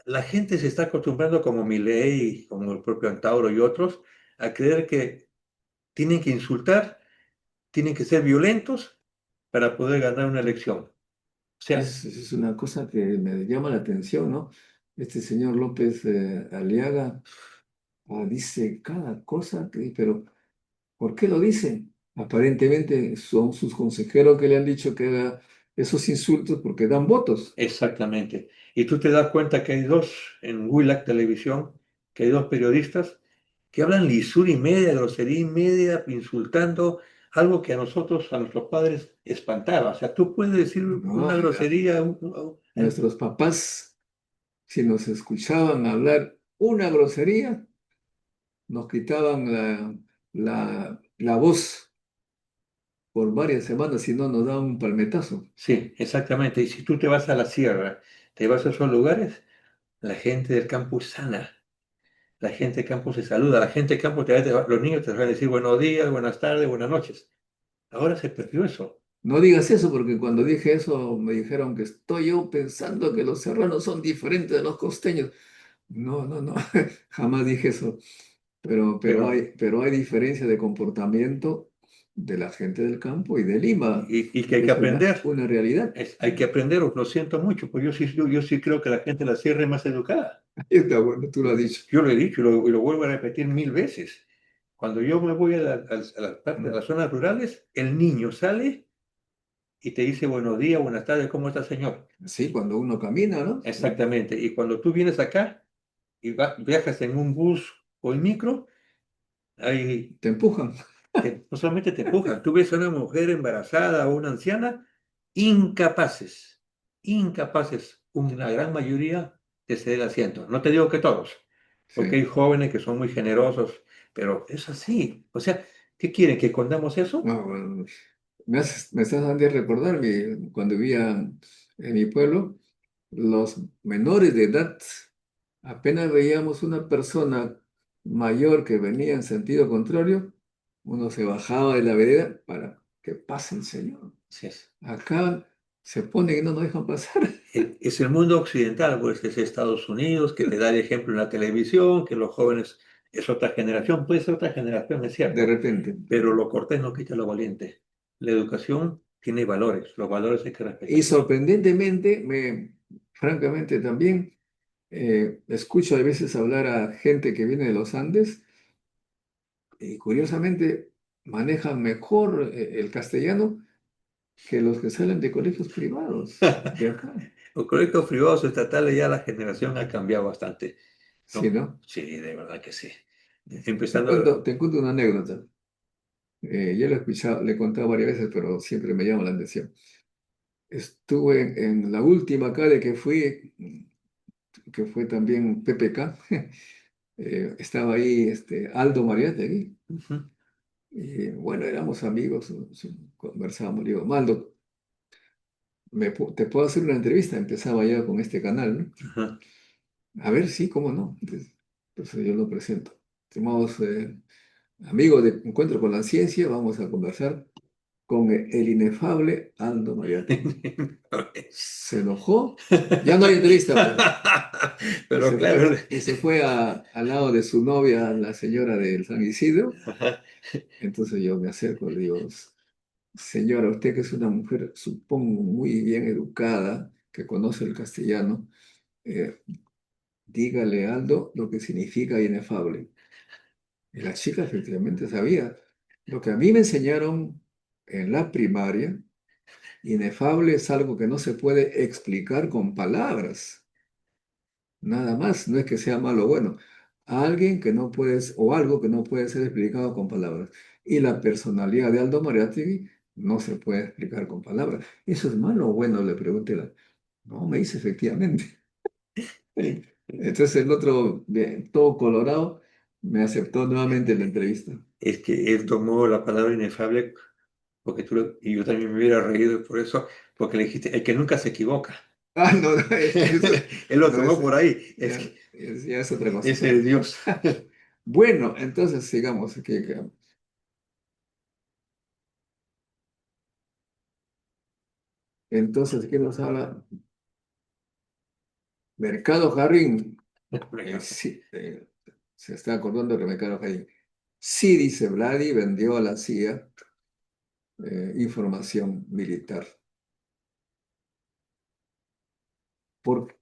la gente se está acostumbrando como Milei, como el propio Antauro y otros, a creer que tienen que insultar, tienen que ser violentos para poder ganar una elección. O sea, Es una cosa que me llama la atención, ¿no? Este señor López Aliaga dice cada cosa, pero ¿por qué lo dice? Aparentemente son sus consejeros que le han dicho que haga esos insultos porque dan votos. exactamente. Y tú te das cuenta que hay en Willac Televisión, que hay dos periodistas que hablan lisura y media, grosería y media, insultando algo que a nosotros, a nuestros padres, espantaba. O sea, tú puedes decir No, una grosería, nuestros papás, si nos escuchaban hablar una grosería, nos quitaban la voz por varias semanas, si no nos daban un palmetazo. sí, exactamente. Y si tú te vas a la sierra, te vas a esos lugares, la gente del campo es sana. La gente del campo se saluda, la gente del campo, los niños te van a decir buenos días, buenas tardes, buenas noches. Ahora se perdió eso. No digas eso porque cuando dije eso me dijeron que estoy yo pensando que los serranos son diferentes de los costeños. No, no, no, jamás dije eso. Pero, Pero hay diferencia de comportamiento de la gente del campo y de Lima. y que hay que Es aprender. una realidad. Hay que aprender, lo siento mucho, pues yo sí creo que la gente de la sierra es más educada. Está bueno, tú lo has dicho. Yo lo he dicho y lo vuelvo a repetir 1000 veces. Cuando yo me voy a las zonas rurales, el niño sale y te dice buenos días, buenas tardes, ¿cómo está, señor? Sí, cuando uno camina, ¿no? Exactamente. Y cuando tú vienes acá y viajas en un bus o en micro, hay, Te empujan. no solamente te empujan, tú ves a una mujer embarazada o una anciana, incapaces, incapaces, una gran mayoría de ceder el asiento. No te digo que todos, porque hay Sí. jóvenes que son muy generosos, pero es así. O sea, ¿qué quieren? ¿Que escondamos eso? No, bueno, me estás dando de recordar cuando vivía en mi pueblo, los menores de edad, apenas veíamos una persona mayor que venía en sentido contrario, uno se bajaba de la vereda para que pase el señor. Así es. Acá se pone y no nos dejan pasar. Es el mundo occidental, pues que es Estados Unidos, que te da el ejemplo en la televisión, que los jóvenes es otra generación, puede ser otra generación, es De cierto, repente. pero lo cortés no quita lo valiente. La educación tiene valores, los valores hay que Y respetarlos. sorprendentemente, francamente también, escucho a veces hablar a gente que viene de los Andes y curiosamente manejan mejor el castellano que los que salen de colegios privados de acá. Los colegios privados estatales ya la generación ha cambiado bastante, Sí, ¿no? ¿no? Sí, de verdad que sí. Empezando, Te cuento una anécdota. Yo lo he escuchado, le he contado varias veces, pero siempre me llama la atención. Estuve en la última calle que fui, que fue también PPK. Estaba ahí Aldo Mariátegui. ujú, Y bueno, éramos amigos, conversábamos. Le digo, Maldo, ¿te puedo hacer una entrevista? Empezaba ya con este canal, ¿no? ajá. A ver, sí, cómo no. Entonces yo lo presento. Estimados amigos de Encuentro con la Ciencia, vamos a conversar con el inefable Aldo Mariátegui. Se enojó, ya no hay entrevista, pues. Pero claro, Y se fue al lado de su novia, la señora del San Isidro. ajá. Entonces yo me acerco, le digo, señora, usted que es una mujer, supongo, muy bien educada, que conoce el castellano, eh, dígale a Aldo lo que significa inefable. Y la chica efectivamente sabía. Lo que a mí me enseñaron en la primaria, inefable es algo que no se puede explicar con palabras. Nada más, no es que sea malo o bueno. Alguien que no puedes, o algo que no puede ser explicado con palabras. Y la personalidad de Aldo Mariátegui no se puede explicar con palabras. ¿Eso es malo o bueno? Le pregunté. No, me dice efectivamente. Entonces el otro, bien, todo colorado, me aceptó nuevamente la entrevista. Es que él tomó la palabra inefable porque y yo también me hubiera reído por eso, porque le dijiste, el que nunca se equivoca. Ah, no, no, eso, Él lo no, tomó por ahí. Es ya, que ya es otra cosa. ese es Dios. Bueno, entonces sigamos. Entonces, ¿qué nos habla? Mercado Jarrín. Sí, se está acordando que Mercado Jarrín. Sí, dice Vladi, vendió a la CIA información militar. ¿Por,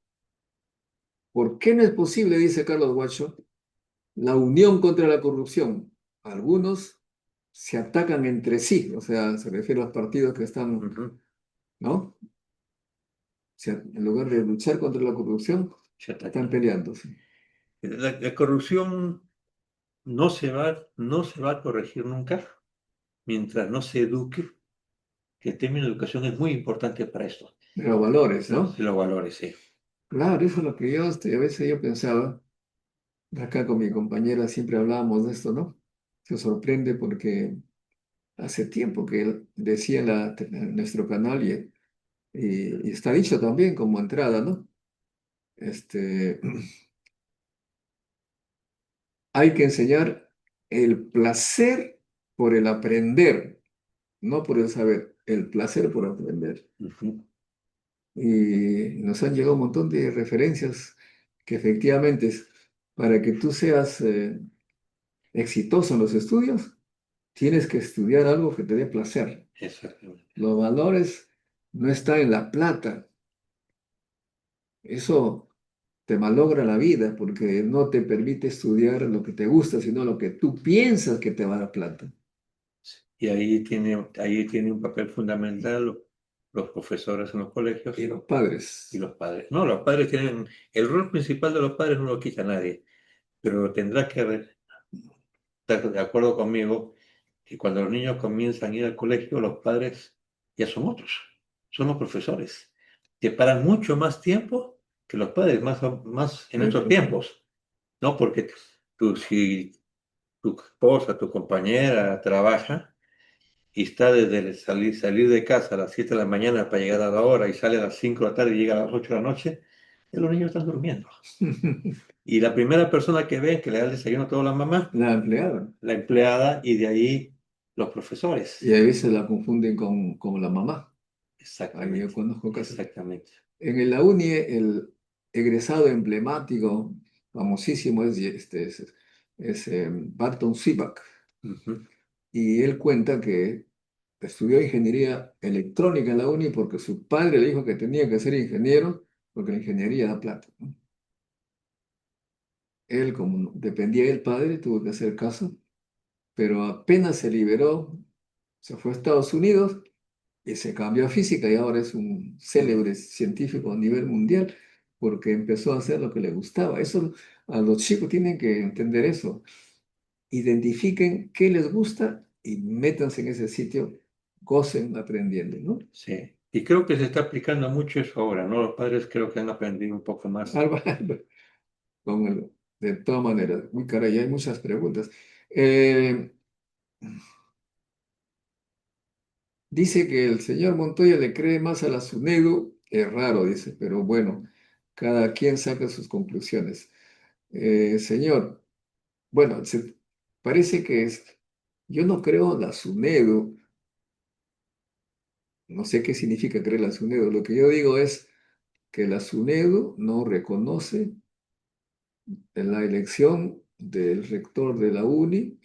¿Por qué no es posible, dice Carlos Guacho, la unión contra la corrupción? Algunos se atacan entre sí, o sea, se refiere a los partidos que están, Ujú. ¿no? En lugar de luchar contra la corrupción, Se están atacan. peleándose. La corrupción no se va a corregir nunca mientras no se eduque, que el término educación es muy importante para esto. Pero valores, ¿no? Los valores, sí. Claro, eso es lo que yo, a veces yo pensaba, acá con mi compañera siempre hablábamos de esto, ¿no? Se sorprende porque hace tiempo que decía en nuestro canal y está dicho también como entrada, ¿no? Este, hay que enseñar el placer por el aprender, no por el saber. el placer por aprender. Ujú. Y nos han llegado un montón de referencias que efectivamente para que tú seas exitoso en los estudios, tienes que estudiar algo que te dé placer. Exactamente. Los valores no están en la plata. Eso te malogra la vida porque no te permite estudiar lo que te gusta, sino lo que tú piensas que te va a dar plata. Y ahí tiene un papel fundamental los profesores en los colegios Y los padres. y los padres. No, los padres tienen, el rol principal de los padres no lo quita nadie, pero tendrás que estar de acuerdo conmigo que cuando los niños comienzan a ir al colegio, los padres ya son otros, son los profesores, que paran mucho más tiempo que los padres, más en estos tiempos, ¿no? Porque si tu esposa, tu compañera trabaja y está desde salir de casa a las 7 de la mañana para llegar a la hora y sale a las 5 de la tarde y llega a las 8 de la noche, ya los niños están durmiendo. Y la primera persona que ven que le da el desayuno a toda la mamá, La empleada. la empleada, y de ahí los profesores. Y a veces la confunden con la mamá. Ahí yo Exactamente, conozco casos. exactamente. En la uni, el egresado emblemático, famosísimo, es Barton Sivak. Ujú. Y él cuenta que estudió ingeniería electrónica en la uni porque su padre le dijo que tenía que ser ingeniero porque la ingeniería da plata, ¿no? Él, como dependía del padre, tuvo que hacer caso, pero apenas se liberó, se fue a Estados Unidos y se cambió a física y ahora es un célebre científico a nivel mundial porque empezó a hacer lo que le gustaba. Eso, a los chicos tienen que entender eso. Identifiquen qué les gusta y métanse en ese sitio, gocen aprendiendo, ¿no? Sí. Y creo que se está aplicando mucho eso ahora, ¿no? Los padres creo que han aprendido un poco más. Con de todas maneras, muy caray, hay muchas preguntas. Eh, Dice que el señor Montoya le cree más a la SUNEDU, es raro, dice, pero bueno, cada quien saca sus conclusiones. Señor, bueno, parece que yo no creo en la SUNEDU, no sé qué significa creer la SUNEDU, lo que yo digo es que la SUNEDU no reconoce en la elección del rector de la UNI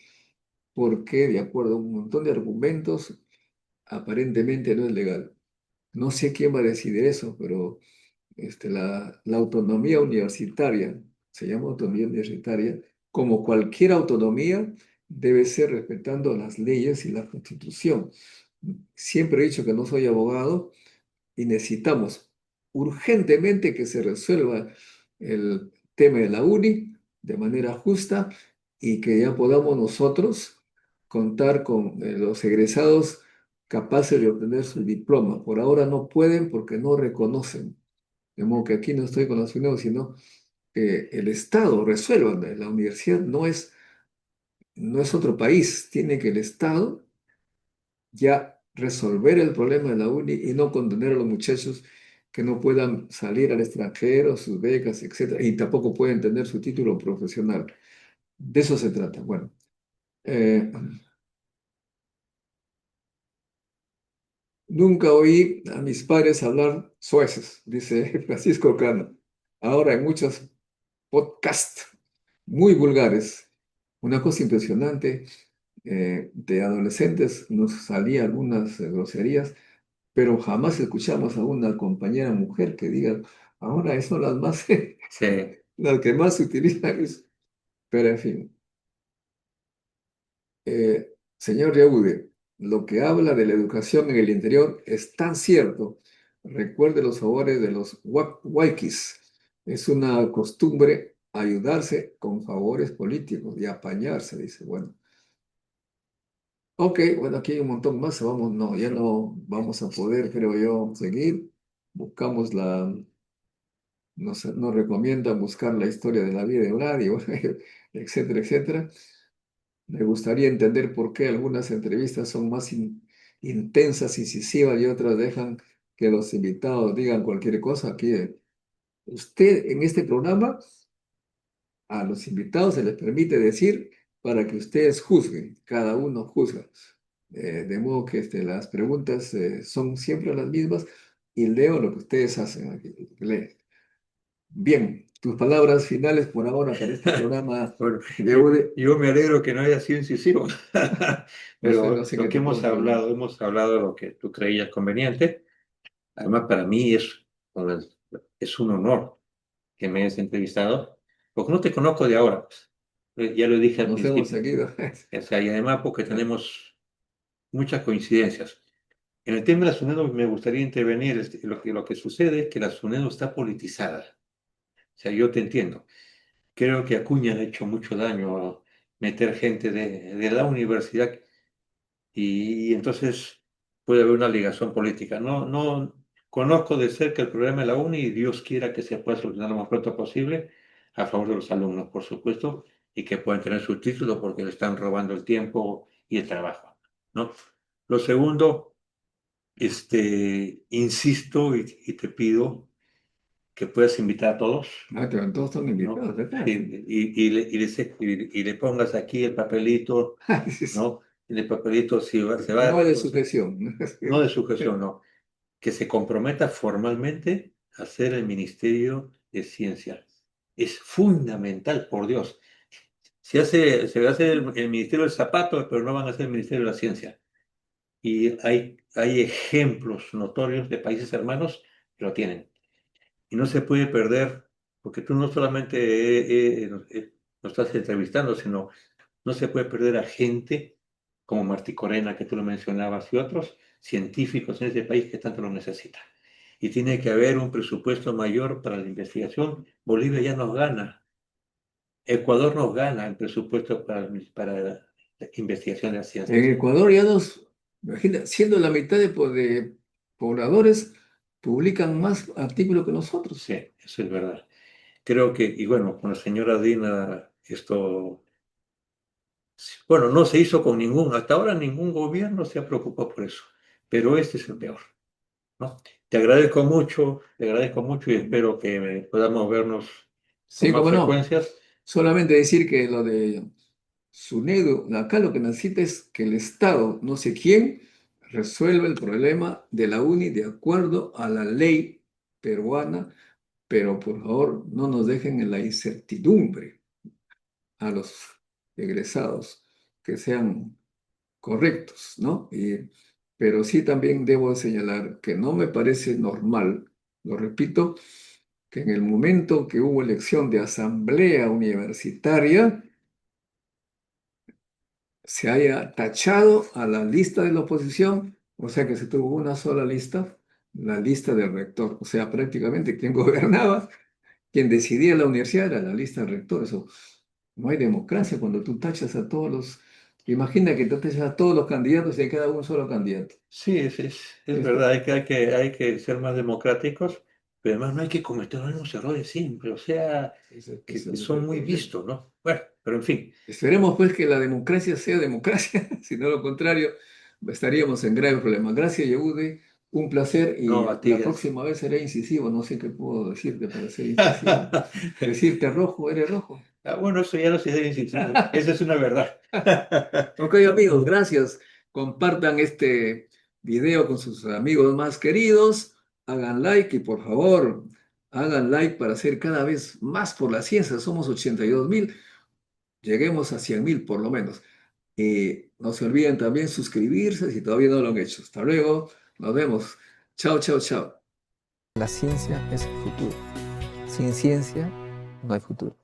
porque, de acuerdo a un montón de argumentos, aparentemente no es legal. No sé quién va a decidir eso, pero la autonomía universitaria, se llama autonomía universitaria, como cualquier autonomía, debe ser respetando las leyes y la Constitución. Siempre he dicho que no soy abogado y necesitamos urgentemente que se resuelva el tema de la UNI de manera justa y que ya podamos nosotros contar con los egresados capaces de obtener su diploma. Por ahora no pueden porque no reconocen. De modo que aquí no estoy con los unidos, sino que el Estado resuelva. La universidad no es otro país. Tiene que el Estado ya resolver el problema de la uni y no condenar a los muchachos que no puedan salir al extranjero, sus becas, etcétera, y tampoco pueden tener su título profesional. De eso se trata. Bueno, eh, nunca oí a mis padres hablar sueces, dice Francisco Cano. Ahora en muchos podcasts muy vulgares. Una cosa impresionante, de adolescentes nos salían algunas groserías, pero jamás escuchamos a una compañera mujer que diga, ahora son las más, Sí, las que más se utilizan. Pero en fin, señor Yaude, lo que habla de la educación en el interior es tan cierto. Recuerde los favores de los huayquis. Es una costumbre ayudarse con favores políticos y apañarse, dice. Bueno, ok, bueno, aquí hay un montón más. Vamos, no, ya no vamos a poder, creo yo, seguir. Buscamos nos recomiendan buscar la historia de la vida de Vlad, etcétera, etcétera. Me gustaría entender por qué algunas entrevistas son más intensas, incisivas y otras dejan que los invitados digan cualquier cosa. Aquí, usted en este programa, a los invitados se les permite decir para que ustedes juzguen, cada uno juzga. De modo que las preguntas son siempre las mismas y leo lo que ustedes hacen aquí. Bien, tus palabras finales por ahora para este programa. Bueno, Yehude, yo me alegro que no haya sido incisivo, no pero sé lo qué que te puedo decir. hemos hablado de lo que tú creías conveniente. Además, para mí es un honor que me hayas entrevistado, porque no te conozco de ahora, pues. Ya lo dije al Nos hemos principio. seguido. O sea, y además porque tenemos muchas coincidencias. En el tema de la SUNEDO me gustaría intervenir. Lo que sucede es que la SUNEDO está politizada. O sea, yo te entiendo. Creo que Acuña ha hecho mucho daño a meter gente de la universidad y entonces puede haber una ligación política. No conozco de cerca el problema de la UNI y Dios quiera que se pueda solucionar lo más pronto posible a favor de los alumnos, por supuesto, y que puedan tener su título porque le están robando el tiempo y el trabajo, ¿no? Lo segundo, insisto y te pido que puedas invitar a todos, Todos están ¿no? invitados acá. Y le pongas aquí el papelito, ¿no? En el papelito No hay de sujeción. no de sujeción, no, que se comprometa formalmente a hacer el Ministerio de Ciencia. Es fundamental, por Dios. Se va a hacer el Ministerio del Zapato, pero no van a hacer el Ministerio de la Ciencia. Y hay ejemplos notorios de países hermanos que lo tienen. Y no se puede perder, porque tú no solamente nos estás entrevistando, sino no se puede perder a gente como Martí Corena, que tú lo mencionabas, y otros científicos en ese país que tanto lo necesitan. Y tiene que haber un presupuesto mayor para la investigación. Bolivia ya nos gana. Ecuador nos gana el presupuesto para la investigación de las En ciencias. Ecuador ya imagina, siendo la mitad de pobladores, publican más artículos que nosotros. Sí, eso es verdad. Creo que, y bueno, con la señora Dina, bueno, no se hizo con hasta ahora ningún gobierno se ha preocupado por eso, pero este es el peor, ¿no? Te agradezco mucho y espero que podamos vernos con Sí, más cómo no. frecuencias. Solamente decir que lo de SUNEDO, acá lo que necesita es que el Estado, no sé quién, resuelva el problema de la UNI de acuerdo a la ley peruana, pero por favor no nos dejen en la incertidumbre a los egresados, que sean correctos, ¿no? Pero sí también debo señalar que no me parece normal, lo repito, que en el momento que hubo elección de asamblea universitaria, se haya tachado a la lista de la oposición, o sea que se tuvo una sola lista, la lista del rector, o sea, prácticamente quien gobernaba, quien decidía la universidad era la lista del rector. Eso, no hay democracia cuando tú tachas a todos los, imagina que tú tachas a todos los candidatos y queda un solo candidato. Sí, es Eso, verdad, hay que ser más democráticos, pero además no hay que cometer los mismos errores siempre, o sea, ese que no es el son muy problema. vistos, ¿no? Bueno, pero en fin, Esperemos pues que la democracia sea democracia, si no lo contrario, estaríamos en grave problema. Gracias, Yehude, un placer no, y a ti, la gracias. próxima vez seré incisivo, no sé qué puedo decirte para ser incisivo. Decirte rojo, eres rojo. Ah, bueno, eso ya no se debe insistir, esa es una verdad. Ok, amigos, gracias. Compartan este video con sus amigos más queridos, hagan like y por favor, hagan like para hacer cada vez más por la ciencia. Somos 82.000, lleguemos a 100.000 por lo menos. No se olviden también suscribirse si todavía no lo han hecho. Hasta luego, nos vemos. Chao, chao, chao. La ciencia es el futuro. Sin ciencia no hay futuro.